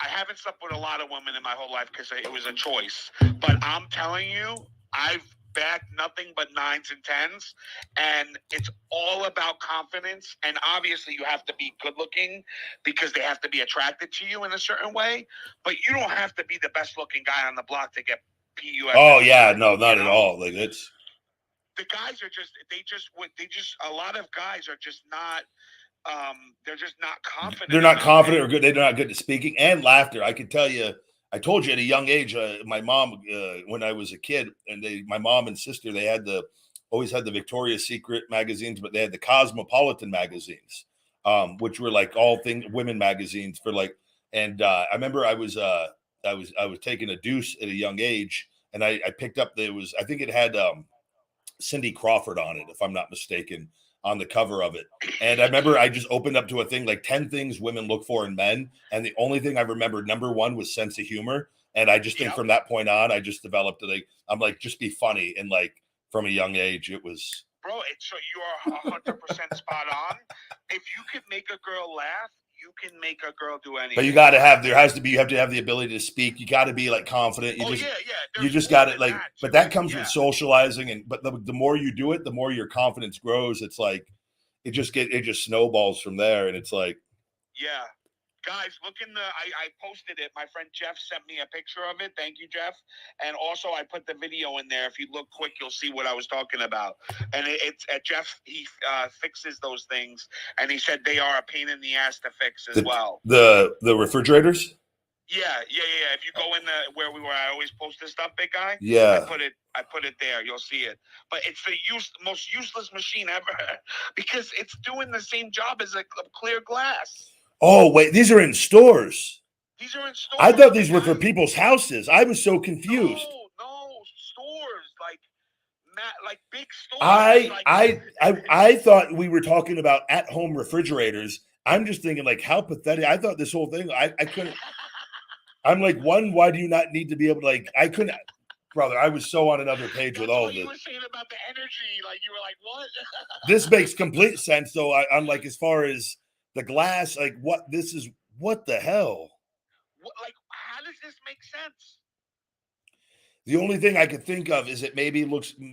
haven't slept with a lot of women in my whole life because it was a choice. But I'm telling you, I've bagged nothing but 9s and 10s, and it's all about confidence. And obviously, you have to be good looking because they have to be attracted to you in a certain way. But you don't have to be the best looking guy on the block to get PUF. Oh yeah, no, not at all. Like it's the guys are a lot of guys are just not. They're just not confident. They're not confident or good. They're not good at speaking and laughter. I can tell you, I told you at a young age, my mom, when I was a kid, and my mom and sister, they always had the Victoria's Secret magazines, but they had the Cosmopolitan magazines, which were like all women magazines for like And I remember I was taking a deuce at a young age, and I picked up I think it had Cindy Crawford on it, if I'm not mistaken, on the cover of it. And I remember I just opened up to a thing like 10 things women look for in men, and the only thing I remembered, number one, was sense of humor. And I just think from that point on, I just developed I'm like, just be funny. And like from a young age, it was. Bro, so you are 100% spot on. If you could make a girl laugh, you can make a girl do anything. But you got to have, you have to have the ability to speak. You got to be like confident. You just got it. Like, but that comes with socializing. But the more you do it, the more your confidence grows. It's like, it just snowballs from there. And it's like, yeah. Guys, look in I posted it. My friend Jeff sent me a picture of it. Thank you, Jeff. And also, I put the video in there. If you look quick, you'll see what I was talking about. And it's Jeff. He fixes those things, and he said they are a pain in the ass to fix as well. The refrigerators. Yeah. If you go in where I always post this stuff, big guy. Yeah. I put it there. You'll see it. But it's the most useless machine ever because it's doing the same job as a clear glass. Oh, wait, these are in stores. These are in stores. I thought these were for people's houses. I was so confused. No, stores like big stores. I thought we were talking about at-home refrigerators. I'm just thinking like how pathetic. I thought this whole thing, I couldn't. I'm like, one, why do you not need to be able to I couldn't, brother, I was so on another page with all of this. You were saying about the energy, like you were like, what? This makes complete sense though. I'm like, as far as the glass, like what the hell? Like, how does this make sense? The only thing I could think of is it maybe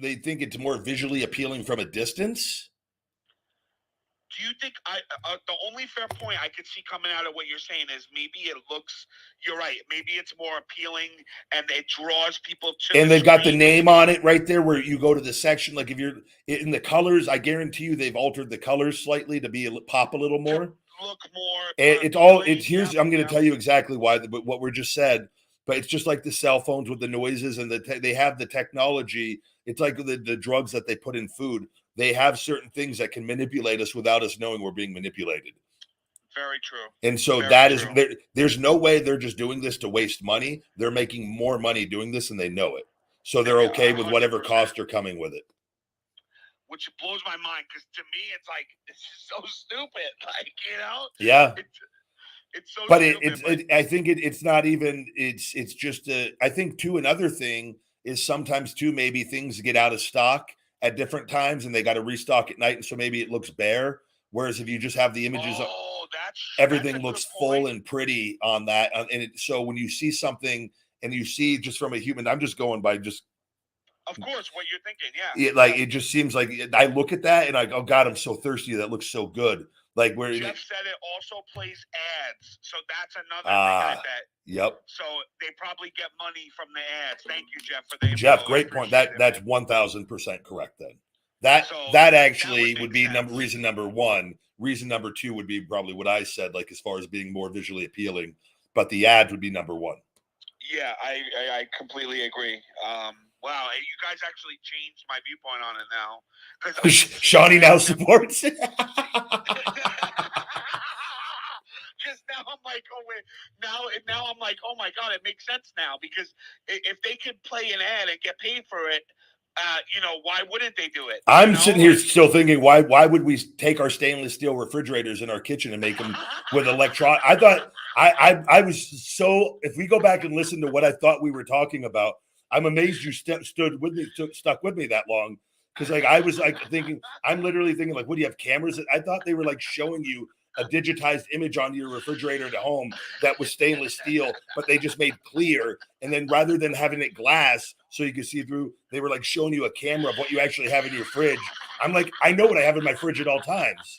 they think it's more visually appealing from a distance. Do you think the only fair point I could see coming out of what you're saying is maybe it looks, you're right, maybe it's more appealing and it draws people to and they've got the name on it right there where you go to the section. Like if you're in the colors, I guarantee you they've altered the colors slightly to pop a little more. Look more. And I'm going to tell you exactly why, what we're just said, but it's just like the cell phones with the noises and they have the technology. It's like the drugs that they put in food. They have certain things that can manipulate us without us knowing we're being manipulated. Very true. And so there's no way they're just doing this to waste money. They're making more money doing this and they know it. So they're okay with whatever costs are coming with it. Which blows my mind because to me, it's like, it's just so stupid. Like, you know? Yeah. It's so but stupid. I think it's not even, it's just I think too, another thing is sometimes too, maybe things get out of stock at different times and they got to restock at night. And so maybe it looks bare. Whereas if you just have the images, everything looks full and pretty on that. And so when you see something and you see just from a human, I'm just going by just. Of course, what you're thinking, yeah. It just seems like I look at that and I go, oh God, I'm so thirsty. That looks so good. Like where Jeff said it also plays ads. So that's another thing I bet. Yep. So they probably get money from the ads. Thank you, Jeff, for the info. Jeff, great point. That's 1,000% correct then. That actually would be reason number one. Reason number two would be probably what I said, like as far as being more visually appealing. But the ad would be number one. Yeah, I completely agree. Wow, you guys actually changed my viewpoint on it now. Shawnee now supports it. Because now I'm like, oh wait, now I'm like, oh my God, it makes sense now because if they could play an ad and get paid for it, why wouldn't they do it? I'm sitting here still thinking, why would we take our stainless steel refrigerators in our kitchen and make them with electronic? I thought I was so. If we go back and listen to what I thought we were talking about, I'm amazed you stuck with me that long. Because like I was like thinking, I'm literally thinking like, what do you have cameras? I thought they were like showing you a digitized image on your refrigerator at home that was stainless steel, but they just made clear. And then rather than having it glass so you could see through, they were like showing you a camera of what you actually have in your fridge. I'm like, I know what I have in my fridge at all times.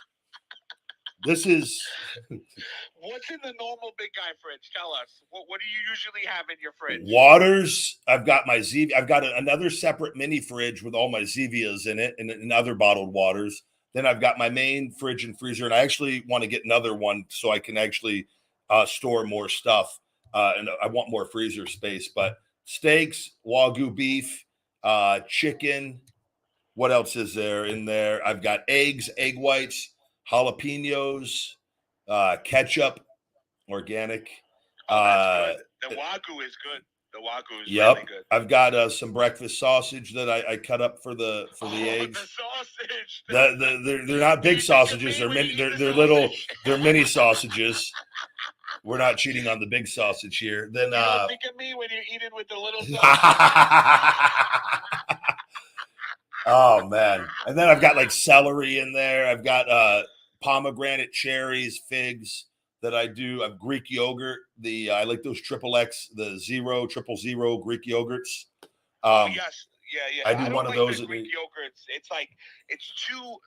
This is. What's in the normal big guy fridge? Tell us. What do you usually have in your fridge? Waters. I've got my Zevia. I've got another separate mini fridge with all my Zevias in it and other bottled waters. Then I've got my main fridge and freezer, and I actually want to get another one so I can actually store more stuff. And I want more freezer space. But steaks, Wagyu beef, chicken. What else is there in there? I've got eggs, egg whites, jalapenos, ketchup, organic. Oh, that's good. The Wagyu is good. The Wagyu is Yep. really good. I've got some breakfast sausage that I cut up for the eggs. The sausage. They're not big sausages. They're mini. They're little. They're mini sausages. We're not cheating on the big sausage here. Then you don't think of me when you're eating with the little sausage. Oh man! And then I've got like celery in there. I've got pomegranate, cherries, figs that I do. I've Greek yogurt. I like those XXX, the 000 Greek yogurts. Oh yes, yeah. I do one of those. The Greek yogurts. It's like it's too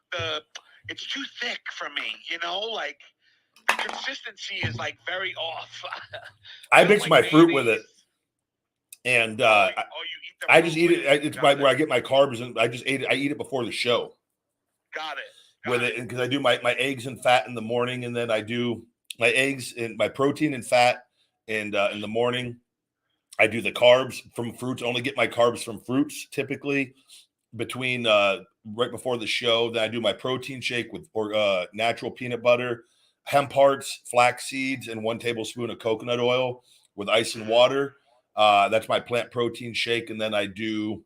thick for me. You know, like the consistency is like very off. I mix like my mayonnaise. fruit with it, and you eat the I just fruit eat it. It's where I get my carbs, and I just ate it. I eat it before the show. Got it. With it, because I do my eggs and fat in the morning, and then I do my eggs and my protein and fat, and in the morning, I do the carbs from fruits. I only get my carbs from fruits typically between right before the show. Then I do my protein shake with natural peanut butter, hemp hearts, flax seeds, and 1 tablespoon of coconut oil with ice and water. That's my plant protein shake, and then I do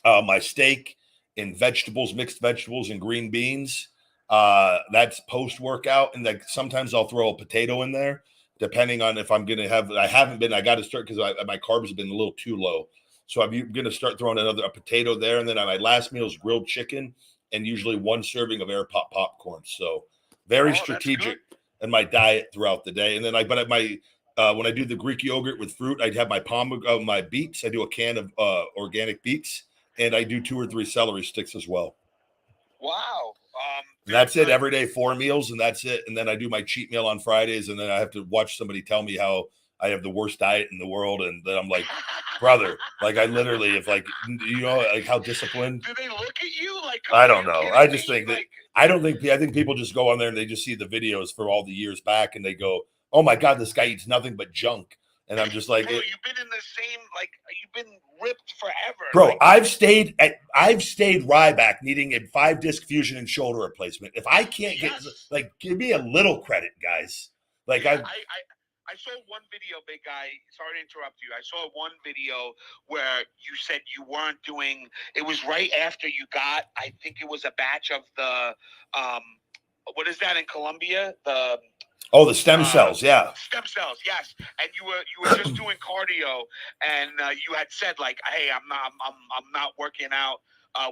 my steak and vegetables, mixed vegetables and green beans. That's post workout, and like sometimes I'll throw a potato in there, depending on if I'm going to have. I haven't been. I got to start because my carbs have been a little too low, so I'm going to start throwing a potato there, and then my last meal is grilled chicken and usually 1 serving of air pop popcorn. So very strategic in my diet throughout the day, and then when I do the Greek yogurt with fruit, I'd have my beets. I do a can of organic beets, and I do 2 or 3 celery sticks as well. Wow. That's it every day, 4 meals, and that's it. And then I do my cheat meal on Fridays, and then I have to watch somebody tell me how I have the worst diet in the world, and then I'm like, brother, like I literally, if like like how disciplined. Do they look at you like? I don't know. I just think that I think people just go on there and they just see the videos for all the years back, and they go, "Oh my God, this guy eats nothing but junk." And I'm just like, bro, you've been in the same, like you've been ripped forever. Bro, like, I've stayed Ryback needing a 5-disc fusion and shoulder replacement. If I can't get give me a little credit, guys. Like I saw one video, big guy. Sorry to interrupt you. I saw one video where you said you weren't doing. It was right after you got. I think it was a batch of the. What is that in Colombia? The stem cells, yeah. Stem cells, yes. And you were just doing cardio, and you had said like, "Hey, I'm not working out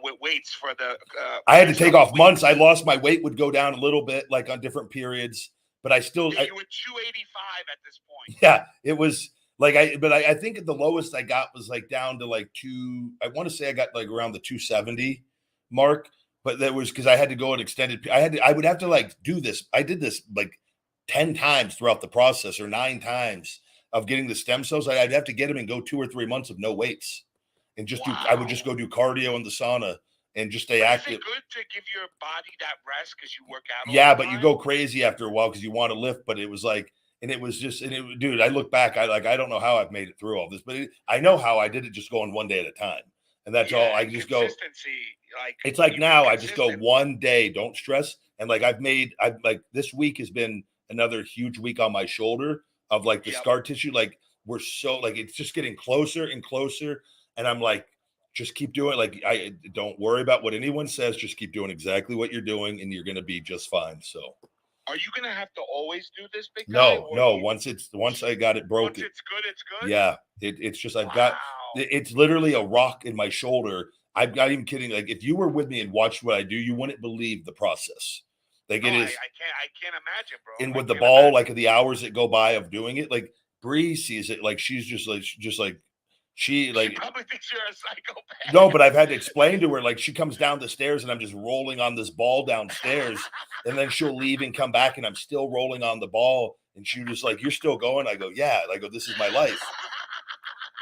with weights for the." I had to take off months. I lost my weight would go down a little bit, like on different periods, but I still. You were 285 at this point. Yeah, it was like I think the lowest I got was like down to like 2. I want to say I got like around the 270 mark, but that was because I had to go an extended. I would have to like do this. I did this like 10 times throughout the process, or 9 times of getting the stem cells. I'd have to get them and go 2 or 3 months of no weights, and just I would just go do cardio in the sauna and just stay active. Is it good to give your body that rest because you work out? Yeah, but you go crazy after a while because you want to lift. But it was like, and it was just, dude, I look back, I don't know how I've made it through all this, but I know how I did it, just going 1 day at a time, and that's all. I just go. Like it's like now I just go 1 day, don't stress, and like I've like this week has been another huge week on my shoulder of like the scar tissue. Like we're so like, it's just getting closer and closer. And I'm like, just keep doing like, I don't worry about what anyone says. Just keep doing exactly what you're doing and you're going to be just fine. So are you going to have to always do this, big guy? No. Once I got it broken. Once it's good, it's good. Yeah. It's just, it's literally a rock in my shoulder. I'm not even kidding. Like if you were with me and watched what I do, you wouldn't believe the process. Like it is. I can't imagine, bro. And with the ball, like the hours that go by of doing it, like Bree sees it, like she's just like she probably thinks you're a psychopath. No, but I've had to explain to her, like she comes down the stairs and I'm just rolling on this ball downstairs, and then she'll leave and come back and I'm still rolling on the ball, and she just like, "You're still going?" I go, "Yeah." I go, "This is my life."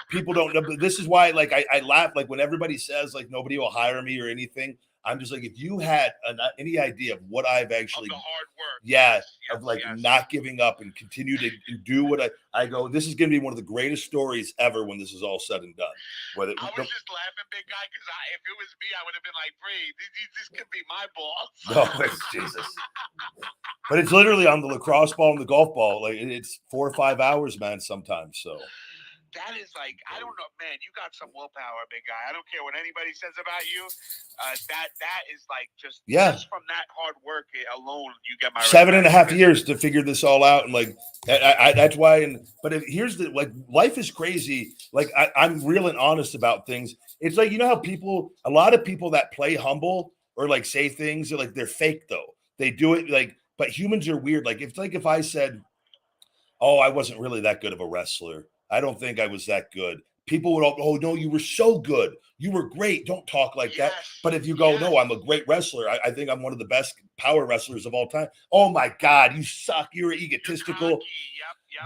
People don't know, but this is why, like I laugh, like when everybody says like nobody will hire me or anything. I'm just like, if you had any idea of what I've actually, of the hard work, of like not giving up and continue to do what I go, this is going to be one of the greatest stories ever when this is all said and done. I was just laughing, big guy, because if it was me, I would have been like, Bree, this could be my boss. Oh, it's Jesus. But it's literally on the lacrosse ball and the golf ball. Like, it's 4 or 5 hours, man, sometimes. So that is like, I don't know, man, you got some willpower, big guy. I don't care what anybody says about you. That is like just from that hard work alone, you get my 7.5 years to figure this all out. And like, that's why. But here's the, like, life is crazy. Like, I'm real and honest about things. It's like, you know how a lot of people that play humble or like say things are like, they're fake though. They do it like, but humans are weird. Like, if I said, oh, I wasn't really that good of a wrestler, I don't think I was that good, people would all, oh, no, you were so good. You were great. Don't talk like that. But if you go, no, I'm a great wrestler. I think I'm one of the best power wrestlers of all time. Oh, my God, you suck. You're egotistical.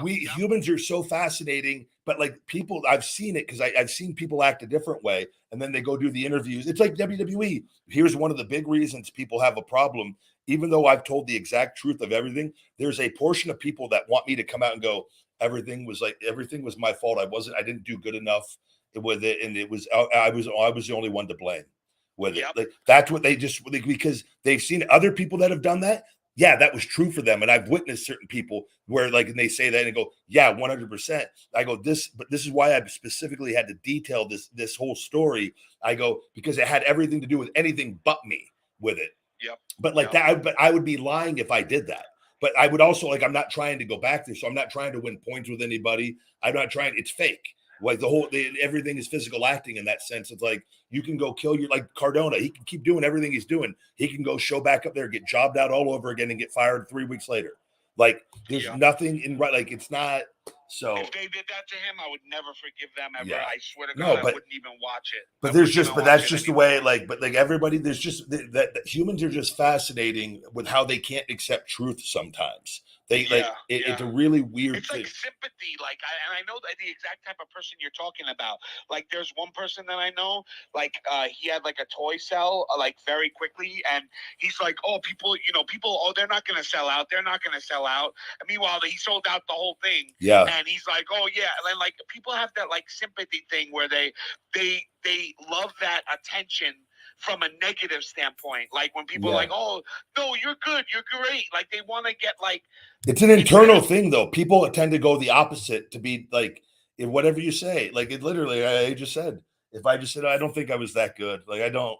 We humans are so fascinating. But like people, I've seen it because I've seen people act a different way. And then they go do the interviews. It's like WWE. Here's one of the big reasons people have a problem. Even though I've told the exact truth of everything, there's a portion of people that want me to come out and go, everything was my fault. I didn't do good enough with it. And I was the only one to blame with it. Like, that's what they just, because they've seen other people that have done that. Yeah, that was true for them. And I've witnessed certain people where like, and they say that and go, yeah, 100%. I go, but this is why I specifically had to detail this whole story. I go, because it had everything to do with anything but me with it. But like that, but I would be lying if I did that. But I would also, like, I'm not trying to go back there. So I'm not trying to win points with anybody. I'm not trying. It's fake. Like everything is physical acting in that sense. It's like, you can go kill like Cardona. He can keep doing everything he's doing. He can go show back up there, get jobbed out all over again and get fired 3 weeks later. Like, there's nothing in right. Like, it's not. So if they did that to him, I would never forgive them ever. I swear to God, I wouldn't even watch it. But that's just the way. Like, but like everybody, there's just that humans are just fascinating with how they can't accept truth sometimes. It's a really weird. It's like sympathy. Like, I know the exact type of person you're talking about. Like, there's one person that I know. Like, he had like a toy sell like very quickly, and he's like, oh, people, oh, they're not gonna sell out. They're not gonna sell out. And meanwhile, he sold out the whole thing. Yeah. And he's like, oh yeah, and like people have that like sympathy thing where they love that attention from a negative standpoint. Like when people are like, oh no, you're good, you're great. Like they want to get like. It's an internal thing though. People tend to go the opposite to be like, in whatever you say. Like, it literally, I just said, if I just said, I don't think I was that good. Like, I don't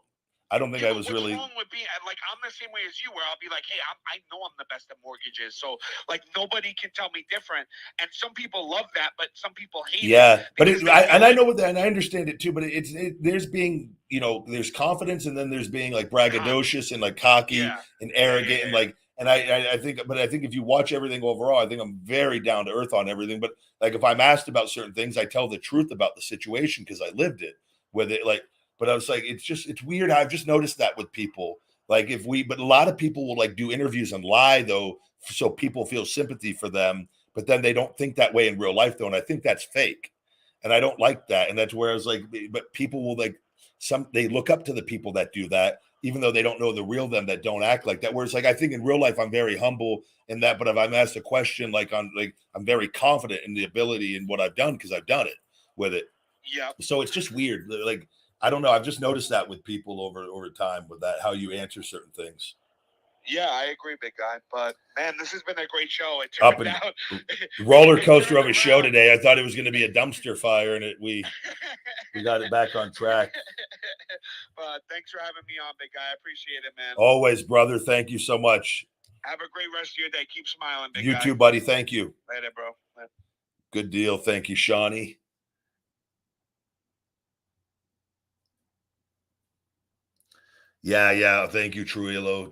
think I was really. What's wrong with being like, I'm the same way as you, where I'll be like, hey, I know I'm the best at mortgages, so like nobody can tell me different. And some people love that, but some people hate it. Yeah, but I know what that, and I understand it too. But there's being, there's confidence, and then there's being like braggadocious and like cocky and arrogant and like. And I think if you watch everything overall, I think I'm very down to earth on everything. But like, if I'm asked about certain things, I tell the truth about the situation because I lived it with it. Like. But I was like, it's weird. I've just noticed that with people. Like, but a lot of people will like do interviews and lie though, so people feel sympathy for them. But then they don't think that way in real life though, and I think that's fake. And I don't like that. And that's where I was like, but people will like they look up to the people that do that, even though they don't know the real them that don't act like that. Whereas like I think in real life I'm very humble in that, but if I'm asked a question, I'm very confident in the ability and what I've done because I've done it with it. Yeah. So it's just weird. Like, I don't know. I've just noticed that with people over time with that, how you answer certain things. Yeah, I agree, big guy. But man, this has been a great show. It turned out roller coaster of a show today. I thought it was going to be a dumpster fire, and we got it back on track. But thanks for having me on, big guy. I appreciate it, man. Always, brother. Thank you so much. Have a great rest of your day. Keep smiling, big guy. You too, buddy. Thank you. Later, bro. Later. Good deal. Thank you, Seany. Yeah. Thank you, Trujillo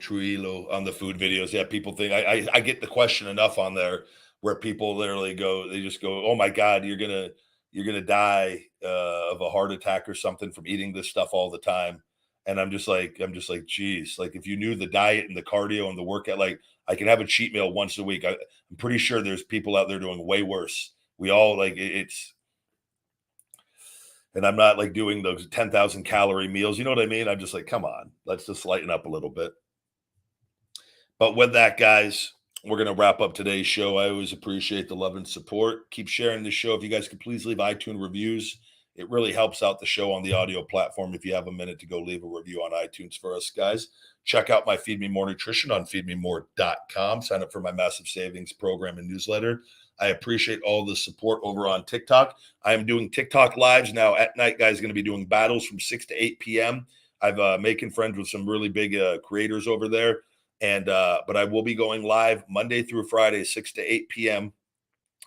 on the food videos. Yeah, people think I get the question enough on there where people literally they just go, oh my God, you're gonna die of a heart attack or something from eating this stuff all the time. And I'm just like, geez, like if you knew the diet and the cardio and the workout, like I can have a cheat meal once a week. I'm pretty sure there's people out there doing way worse. We all like it's. and I'm not like doing those 10,000 calorie meals. You know what I mean? I'm just like, come on, let's just lighten up a little bit. But with that, guys, we're going to wrap up today's show. I always appreciate the love and support. Keep sharing the show. If you guys could please leave iTunes reviews, it really helps out the show on the audio platform. If you have a minute to go leave a review on iTunes for us, guys. Check out my Feed Me More Nutrition on feedmemore.com. Sign up for my Massive Savings program and newsletter. I appreciate all the support over on TikTok. I am doing TikTok lives now at night, guys. Going to be doing battles from 6 to 8 p.m. I've making friends with some really big creators over there. And but I will be going live Monday through Friday, 6 to 8 p.m.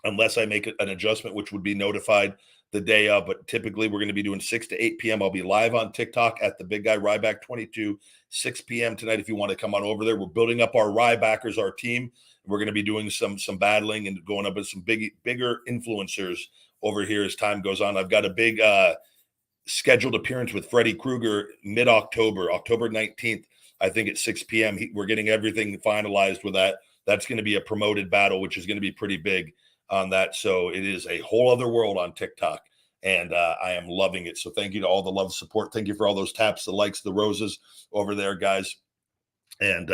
unless I make an adjustment, which would be notified the day of. But typically, we're going to be doing 6 to 8 p.m. I'll be live on TikTok at the Big Guy Ryback 22, 6 p.m. tonight. If you want to come on over there, we're building up our Rybackers, our team. We're going to be doing some battling and going up with some bigger influencers over here as time goes on. I've got a big scheduled appearance with Freddy Krueger mid-October, October 19th. I think at 6 p.m. We're getting everything finalized with that. That's going to be a promoted battle, which is going to be pretty big on that. So it is a whole other world on TikTok, and I am loving it. So thank you to all the love, support. Thank you for all those taps, the likes, the roses over there, guys. And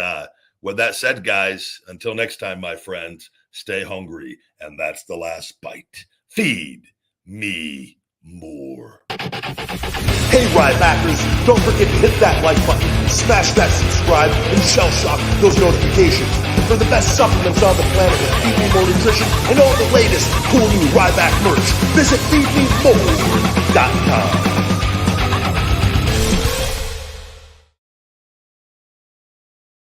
with that said, guys, until next time, my friends, stay hungry. And that's the last bite. Feed me more. Hey, Rybackers, don't forget to hit that like button, smash that subscribe, and shell shock those notifications for the best supplements on the planet with Feed Me More Nutrition and all the latest cool new Ryback merch. Visit feedmemore.com.